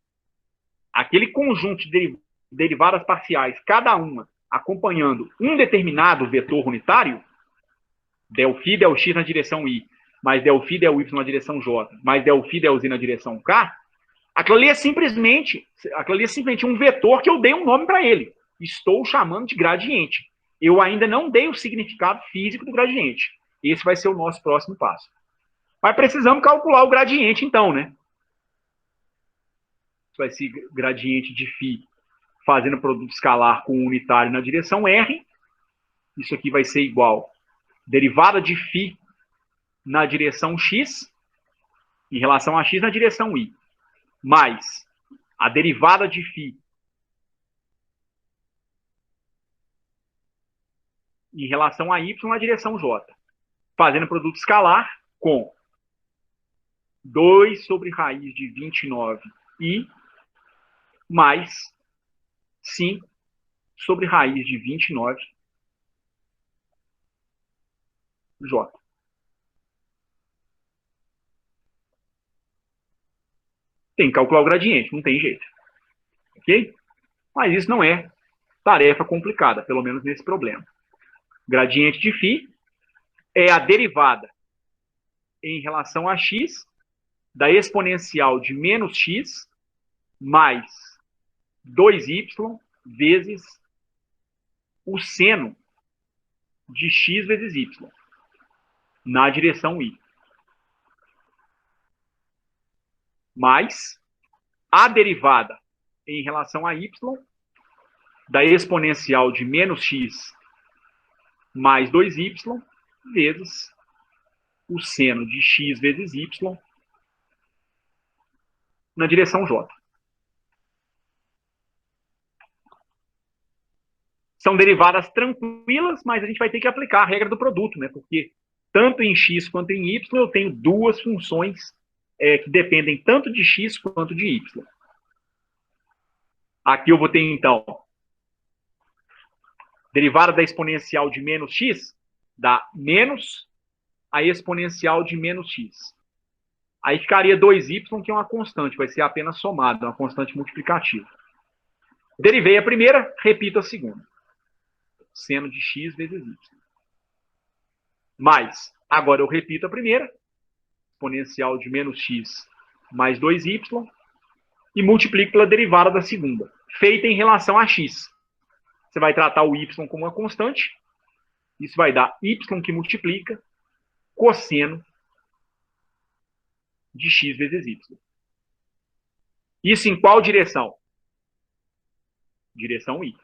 Aquele conjunto de derivadas parciais, cada uma acompanhando um determinado vetor unitário, del φ, del x na direção I, mais del φ, del y na direção J, mais del φ, del z na direção K, aquilo ali é simplesmente um vetor que eu dei um nome para ele. Estou chamando de gradiente. Eu ainda não dei o significado físico do gradiente. Esse vai ser o nosso próximo passo. Mas precisamos calcular o gradiente, então, né? Isso vai ser gradiente de φ fazendo produto escalar com o unitário na direção R. Isso aqui vai ser igual derivada de φ na direção x, em relação a x na direção y, mais a derivada de φ em relação a y na direção j, fazendo produto escalar com 2 sobre raiz de 29i mais 5 sobre raiz de 29j. Tem que calcular o gradiente, não tem jeito. Ok? Mas isso não é tarefa complicada, pelo menos nesse problema. Gradiente de φ é a derivada em relação a x da exponencial de menos x mais 2y vezes o seno de x vezes y na direção y. Mais a derivada em relação a y da exponencial de menos x mais 2y vezes o seno de x vezes y na direção j. São derivadas tranquilas, mas a gente vai ter que aplicar a regra do produto, né? Porque tanto em x quanto em y eu tenho duas funções que dependem tanto de x quanto de y. Aqui eu vou ter, então, derivada da exponencial de menos x dá menos a exponencial de menos x. Aí ficaria 2y, que é uma constante, vai ser apenas somada, uma constante multiplicativa. Derivei a primeira, repito a segunda. Seno de x vezes y. Mais, agora eu repito a primeira, exponencial de menos x mais 2y, e multiplico pela derivada da segunda, feita em relação a x. Você vai tratar o y como uma constante, isso vai dar y que multiplica cosseno de x vezes y. Isso em qual direção? Direção y.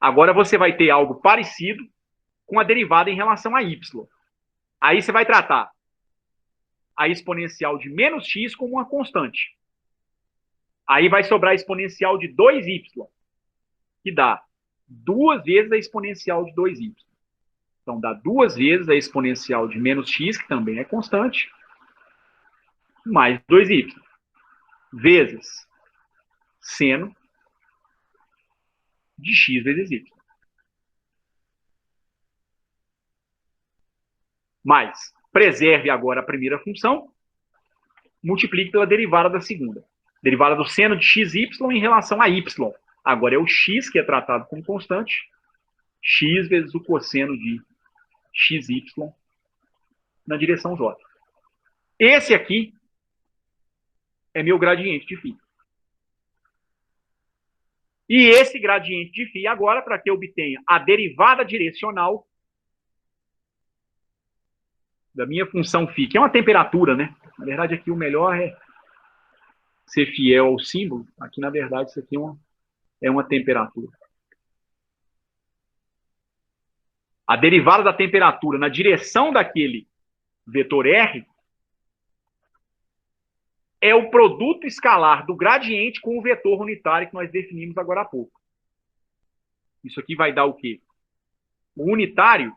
Agora você vai ter algo parecido com a derivada em relação a y. Aí você vai tratar a exponencial de menos x como uma constante. Aí vai sobrar a exponencial de 2y, que dá 2 vezes a exponencial de 2y. Então, dá 2 vezes a exponencial de menos x, que também é constante, mais 2y, vezes seno de x vezes y. Mas, preserve agora a primeira função, multiplique pela derivada da segunda. Derivada do seno de xy em relação a y. Agora é o x que é tratado como constante, x vezes o cosseno de xy na direção j. Esse aqui é meu gradiente de φ. E esse gradiente de φ, agora, para que eu obtenha a derivada direcional da minha função φ, que é uma temperatura, né? Na verdade, aqui o melhor é ser fiel ao símbolo. Aqui, na verdade, isso aqui é uma temperatura. A derivada da temperatura na direção daquele vetor R é o produto escalar do gradiente com o vetor unitário que nós definimos agora há pouco. Isso aqui vai dar o quê? O unitário,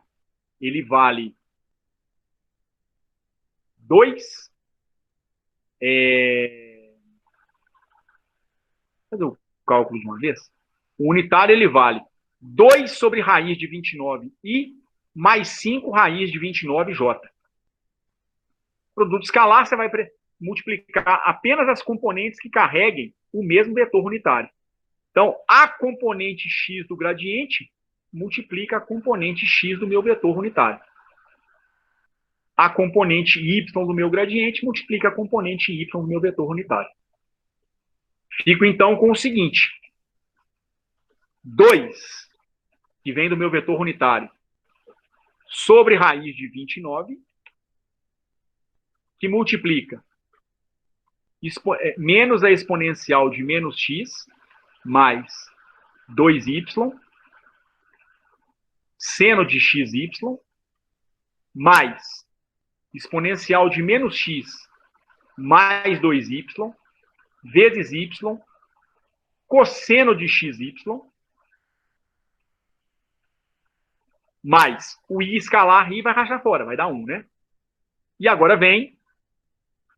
ele vale 2. Fazer o cálculo de uma vez. O unitário, ele vale 2 sobre raiz de 29i mais 5 raiz de 29j. Produto escalar, você vai multiplicar apenas as componentes que carreguem o mesmo vetor unitário. Então, a componente x do gradiente multiplica a componente x do meu vetor unitário. A componente y do meu gradiente multiplica a componente y do meu vetor unitário. Fico, então, com o seguinte. 2, que vem do meu vetor unitário, sobre raiz de 29, que multiplica menos a exponencial de menos x, mais 2y, seno de xy, mais exponencial de menos x, mais 2y, vezes y, cosseno de xy, mais o i escalar, i vai rachar fora, vai dar 1, né? E agora vem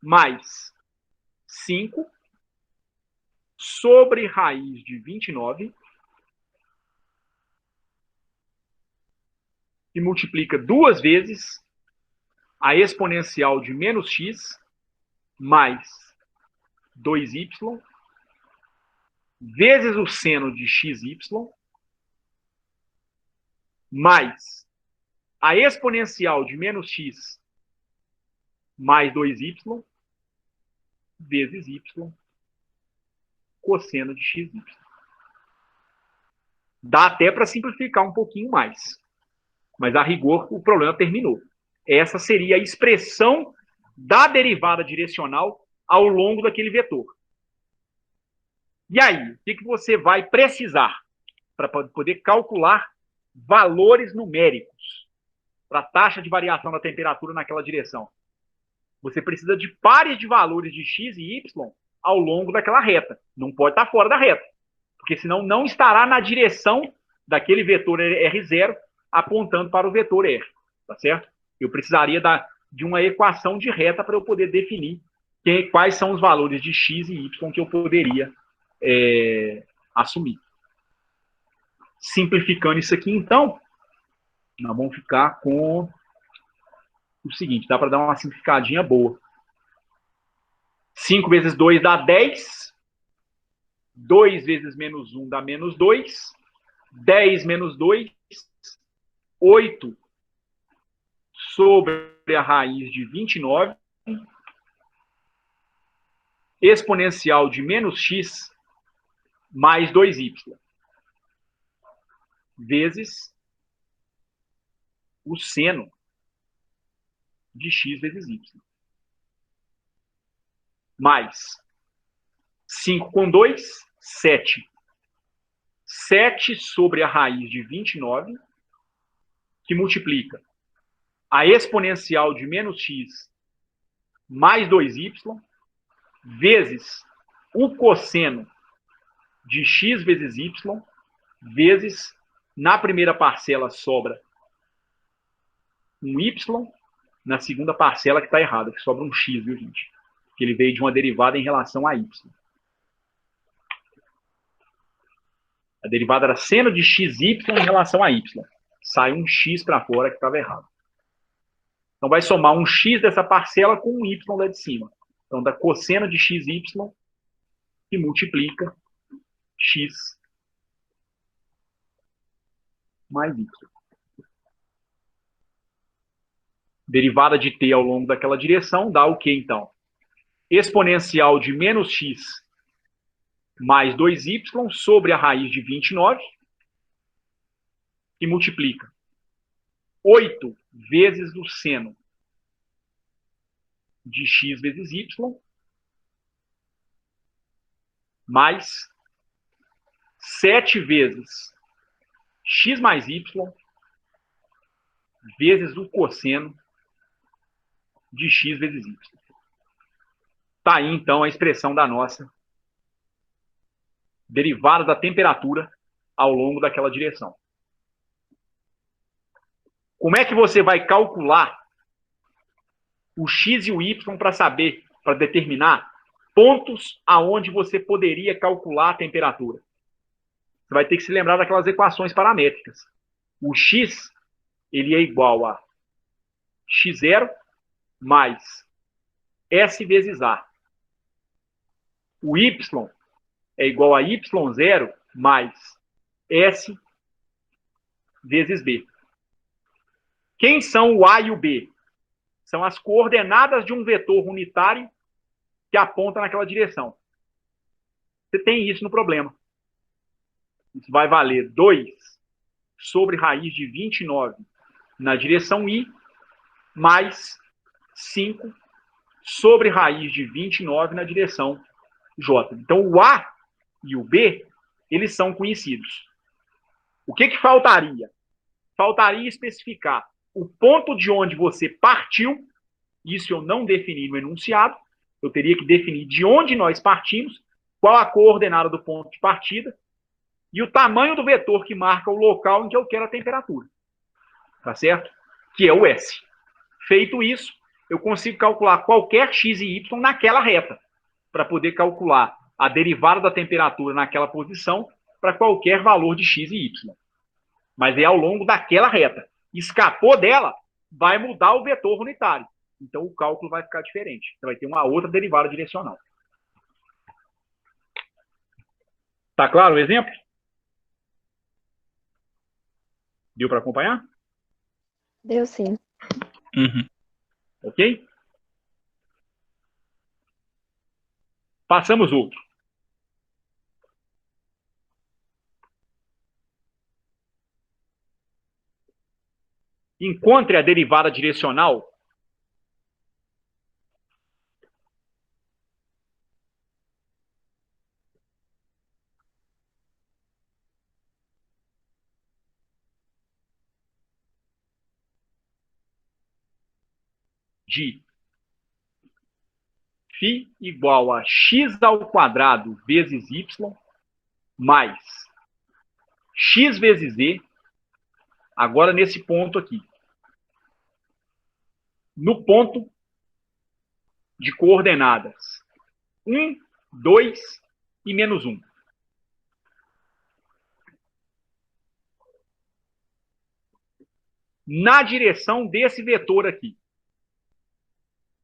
mais 5 sobre raiz de 29, que multiplica 2 vezes a exponencial de menos x mais 2y vezes o seno de xy mais a exponencial de menos x mais 2y vezes y cosseno de xy. Dá até para simplificar um pouquinho mais. Mas, a rigor, o problema terminou. Essa seria a expressão da derivada direcional ao longo daquele vetor. E aí, o que você vai precisar para poder calcular valores numéricos para a taxa de variação da temperatura naquela direção? Você precisa de pares de valores de x e y ao longo daquela reta. Não pode estar fora da reta, porque senão não estará na direção daquele vetor R0 apontando para o vetor R, tá certo? Eu precisaria de uma equação de reta para eu poder definir quais são os valores de x e y que eu poderia assumir. Simplificando isso aqui, então, nós vamos ficar com o seguinte, dá para dar uma simplificadinha boa. 5 vezes 2 dá 10. 2 vezes menos 1 dá menos 2. 10 menos 2, 8 sobre a raiz de 29. Exponencial de menos x mais 2y. Vezes o seno de x vezes y. Mais 5 com 2, 7. 7 sobre a raiz de 29, que multiplica a exponencial de menos x mais 2y, vezes o cosseno de x vezes y, vezes, na primeira parcela sobra um y, na segunda parcela que está errada, que sobra um x, viu, gente? Que ele veio de uma derivada em relação a y. A derivada era seno de xy em relação a y. Sai um x para fora que estava errado. Então vai somar um x dessa parcela com um y lá de cima. Então dá cosseno de xy que multiplica x mais y. Derivada de t ao longo daquela direção dá o que então? Exponencial de menos x mais 2y sobre a raiz de 29, que multiplica 8 vezes o seno de x vezes y, mais 7 vezes x mais y, vezes o cosseno de x vezes y. Está aí, então, a expressão da nossa derivada da temperatura ao longo daquela direção. Como é que você vai calcular o x e o y para saber, para determinar pontos aonde você poderia calcular a temperatura? Você vai ter que se lembrar daquelas equações paramétricas. O x, ele é igual a x0 mais S vezes A. O y é igual a y0 mais S vezes B. Quem são o A e o B? São as coordenadas de um vetor unitário que aponta naquela direção. Você tem isso no problema. Isso vai valer 2 sobre raiz de 29 na direção I, mais 5 sobre raiz de 29 na direção J. Então, o A e o B, eles são conhecidos. O que faltaria? Faltaria especificar o ponto de onde você partiu. Isso eu não defini no enunciado. Eu teria que definir de onde nós partimos, qual a coordenada do ponto de partida e o tamanho do vetor que marca o local em que eu quero a temperatura. Tá certo? Que é o S. Feito isso, eu consigo calcular qualquer x e y naquela reta, para poder calcular a derivada da temperatura naquela posição para qualquer valor de x e y. Mas é ao longo daquela reta. Escapou dela, vai mudar o vetor unitário. Então o cálculo vai ficar diferente. Você vai ter uma outra derivada direcional. Tá claro o exemplo? Deu para acompanhar? Deu sim. Uhum. Ok? Passamos outro. Encontre a derivada direcional de φ igual a x ao quadrado vezes y mais x vezes z, agora nesse ponto aqui. No ponto de coordenadas 1, 2 e menos 1. Na direção desse vetor aqui.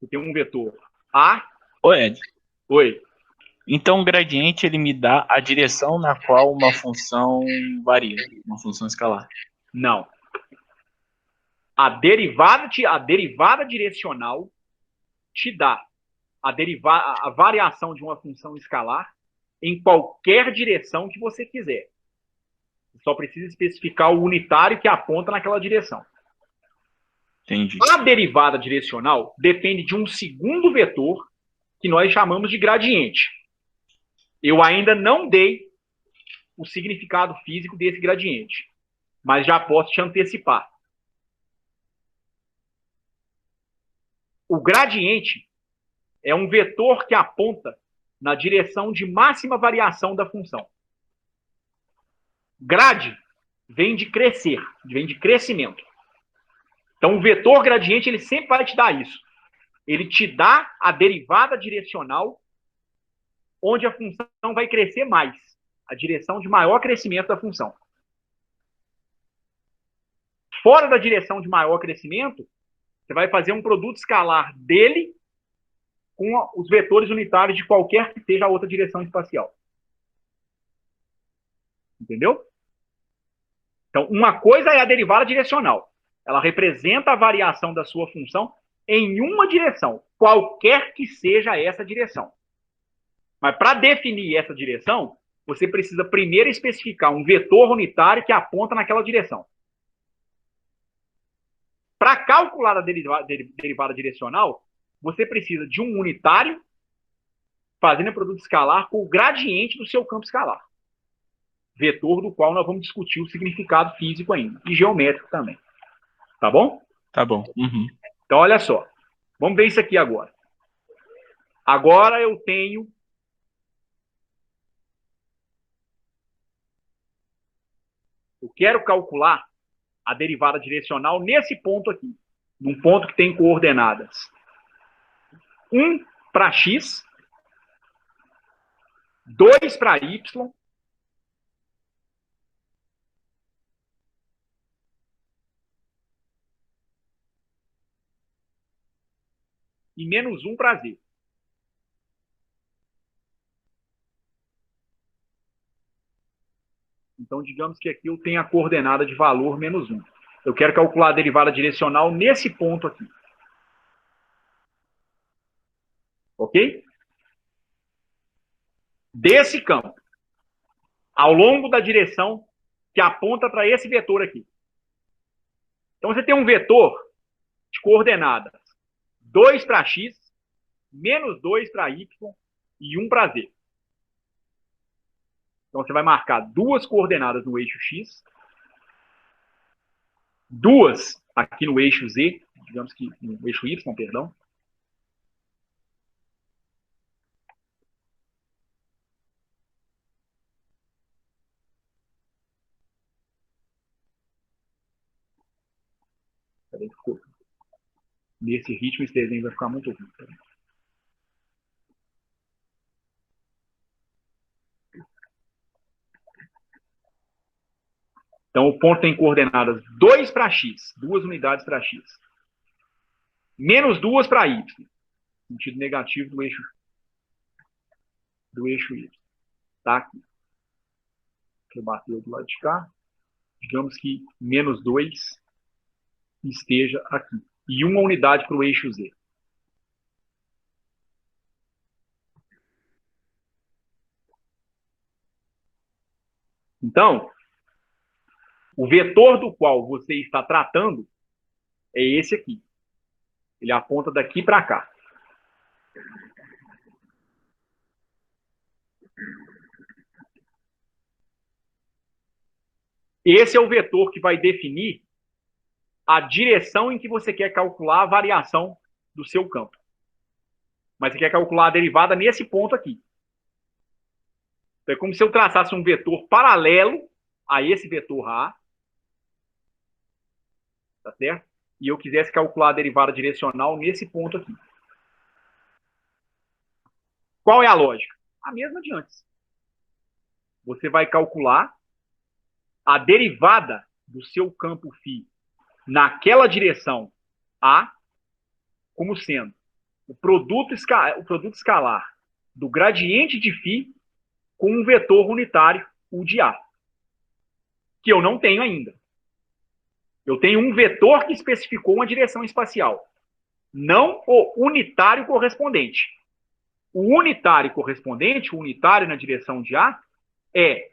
Você tem um vetor A. Ô, Ed, Oi. então o gradiente ele me dá a direção na qual uma função varia, uma função escalar. Não. A derivada direcional te dá a variação de uma função escalar em qualquer direção que você quiser. Só precisa especificar o unitário que aponta naquela direção. Entendi. A derivada direcional depende de um segundo vetor que nós chamamos de gradiente. Eu ainda não dei o significado físico desse gradiente, mas já posso te antecipar. O gradiente é um vetor que aponta na direção de máxima variação da função. Grade vem de crescer, vem de crescimento. Então, o vetor gradiente ele sempre vai te dar isso. Ele te dá a derivada direcional onde a função vai crescer mais, a direção de maior crescimento da função. Fora da direção de maior crescimento, você vai fazer um produto escalar dele com os vetores unitários de qualquer que seja a outra direção espacial. Entendeu? Então, uma coisa é a derivada direcional. Ela representa a variação da sua função em uma direção, qualquer que seja essa direção. Mas para definir essa direção, você precisa primeiro especificar um vetor unitário que aponta naquela direção. Para calcular a derivada direcional, você precisa de um unitário fazendo o produto escalar com o gradiente do seu campo escalar. Vetor do qual nós vamos discutir o significado físico ainda, e geométrico também. Tá bom? Tá bom. Uhum. Então, olha só. Vamos ver isso aqui agora. Agora eu tenho eu quero calcular a derivada direcional nesse ponto aqui, num ponto que tem coordenadas 1 para x, 2 para y, e menos 1 para z. Então, digamos que aqui eu tenho a coordenada de valor menos 1. Eu quero calcular a derivada direcional nesse ponto aqui. Ok? Desse campo, ao longo da direção que aponta para esse vetor aqui. Então, você tem um vetor de coordenadas 2 para x, menos 2 para y e 1 para z. Então, você vai marcar duas coordenadas no eixo x, duas aqui no eixo z, digamos que no eixo y, perdão. Nesse ritmo, esse desenho vai ficar muito ruim. Então, o ponto tem coordenadas 2 para x, 2 unidades para x. Menos 2 para y, sentido negativo do eixo y. Tá aqui. Que bateu do lado de cá. Digamos que menos 2 esteja aqui. E uma unidade para o eixo z. Então, o vetor do qual você está tratando é esse aqui. Ele aponta daqui para cá. Esse é o vetor que vai definir a direção em que você quer calcular a variação do seu campo. Mas você quer calcular a derivada nesse ponto aqui. Então, é como se eu traçasse um vetor paralelo a esse vetor A, tá certo? E eu quisesse calcular a derivada direcional nesse ponto aqui. Qual é a lógica? A mesma de antes. Você vai calcular a derivada do seu campo φ naquela direção A como sendo o produto escalar do gradiente de φ com um vetor unitário, o de A, que eu não tenho ainda. Eu tenho um vetor que especificou uma direção espacial, não o unitário correspondente. O unitário correspondente, o unitário na direção de A, é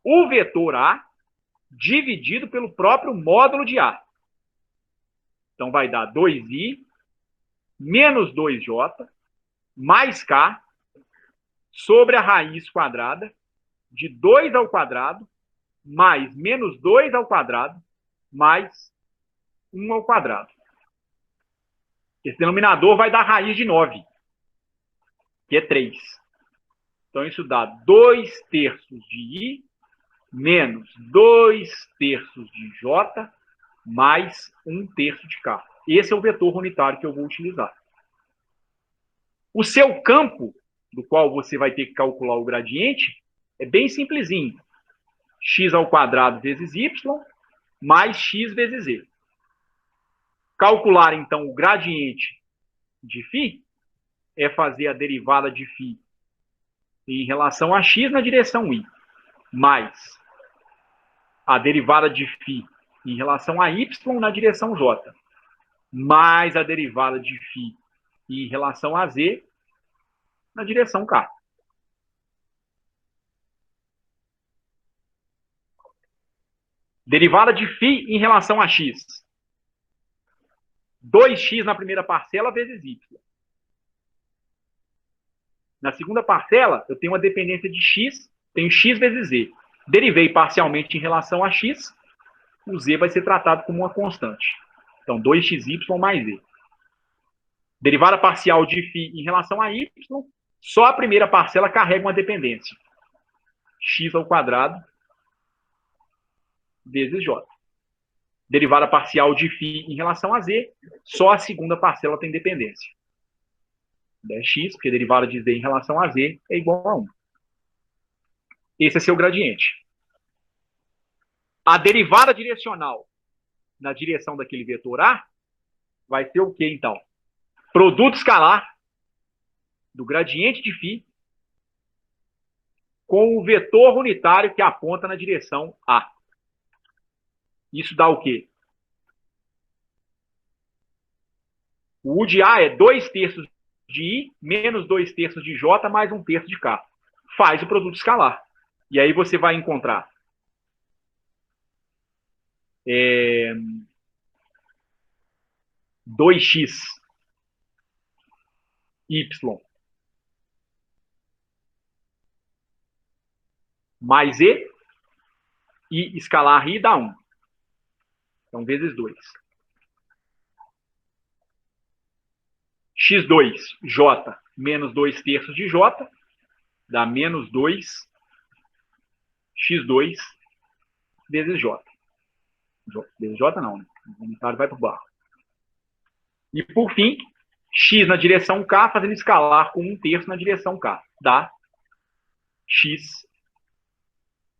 o vetor A dividido pelo próprio módulo de A. Então, vai dar 2i menos 2j mais k sobre a raiz quadrada de 2 ao quadrado mais menos 2 ao quadrado mais 1 ao quadrado. Esse denominador vai dar raiz de 9, que é 3. Então, isso dá 2 terços de i menos 2 terços de j mais 1 terço de k. Esse é o vetor unitário que eu vou utilizar. O seu campo, do qual você vai ter que calcular o gradiente, é bem simplesinho. X ao quadrado vezes y mais x vezes z. Calcular, então, o gradiente de φ é fazer a derivada de φ em relação a x na direção y, mais a derivada de φ em relação a y na direção j, mais a derivada de φ em relação a z na direção k. Derivada de φ em relação a x. 2x na primeira parcela vezes y. Na segunda parcela, eu tenho uma dependência de x, tenho x vezes z. Derivei parcialmente em relação a x, o z vai ser tratado como uma constante. Então, 2xy mais z. Derivada parcial de φ em relação a y, só a primeira parcela carrega uma dependência. X ao quadrado vezes j. Derivada parcial de φ em relação a z, só a segunda parcela tem dependência. 10x, porque a derivada de z em relação a z é igual a 1. Esse é seu gradiente. A derivada direcional na direção daquele vetor A vai ser o quê, então? Produto escalar do gradiente de φ com o vetor unitário que aponta na direção A. Isso dá o quê? O U de A é 2 terços de I menos 2 terços de J mais 1 terço de K. Faz o produto escalar. E aí você vai encontrar 2x y mais e escalar i dá 1. Então, vezes 2. x2j menos 2 terços de j dá menos 2 x2 vezes j. Vezes j não, né? O unitário vai para o barro. E, por fim, x na direção K, fazendo escalar com 1/3 na direção K. Dá x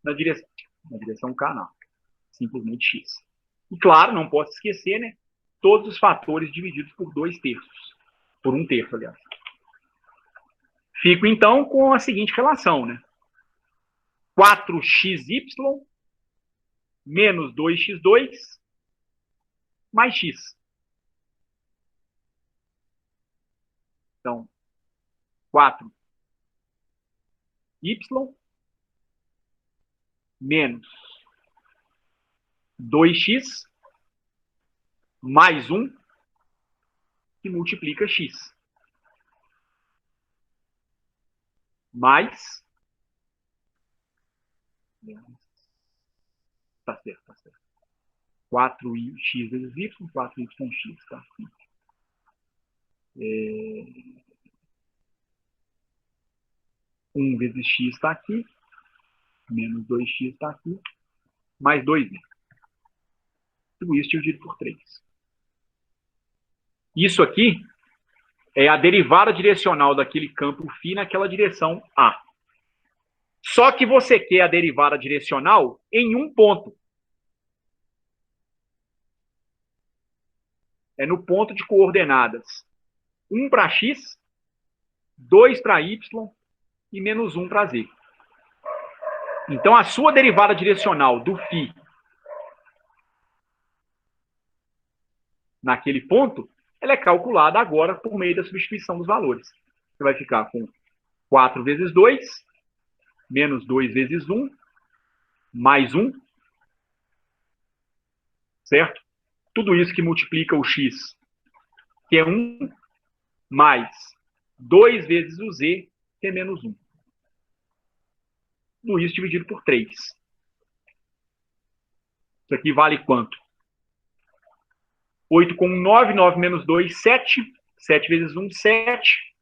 na direção K, não. Simplesmente x. E, claro, não posso esquecer, né? Todos os fatores divididos por 2/3. Por 1/3, aliás. Fico, então, com a seguinte relação, né? 4xy menos 2x2 mais x. Então, 4y menos 2x mais 1 que multiplica x. Mais... Tá certo, tá certo. 4x vezes y, 4yx, tá? 1 vezes x está aqui, menos 2x está aqui, mais 2y. Tudo isso dividido por 3. Isso aqui é a derivada direcional daquele campo φ naquela direção A. Só que você quer a derivada direcional em um ponto. É no ponto de coordenadas 1 para x, 2 para y e menos 1 para z. Então, a sua derivada direcional do φ naquele ponto, ela é calculada agora por meio da substituição dos valores. Você vai ficar com 4 vezes 2, menos 2 vezes 1, mais 1, certo? Tudo isso que multiplica o x, que é 1, mais 2 vezes o z, que é menos 1. Tudo isso dividido por 3. Isso aqui vale quanto? 8 com 9, 9 menos 2, 7. 7 vezes 1, 7.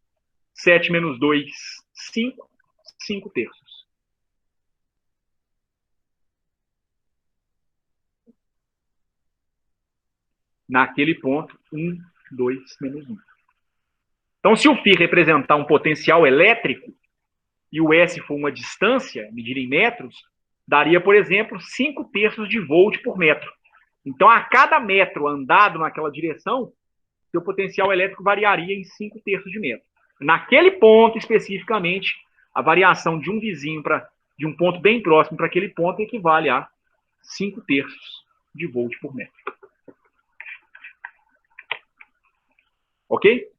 7 menos 2, 5. 5 terços. Naquele ponto, 1, 2, menos 1. Então, se o φ representar um potencial elétrico, e o S for uma distância, medida em metros, daria, por exemplo, 5 terços de volt por metro. Então, a cada metro andado naquela direção, seu potencial elétrico variaria em 5 terços de metro. Naquele ponto, especificamente, a variação de um vizinho de um ponto bem próximo para aquele ponto equivale a 5 terços de volt por metro. Ok?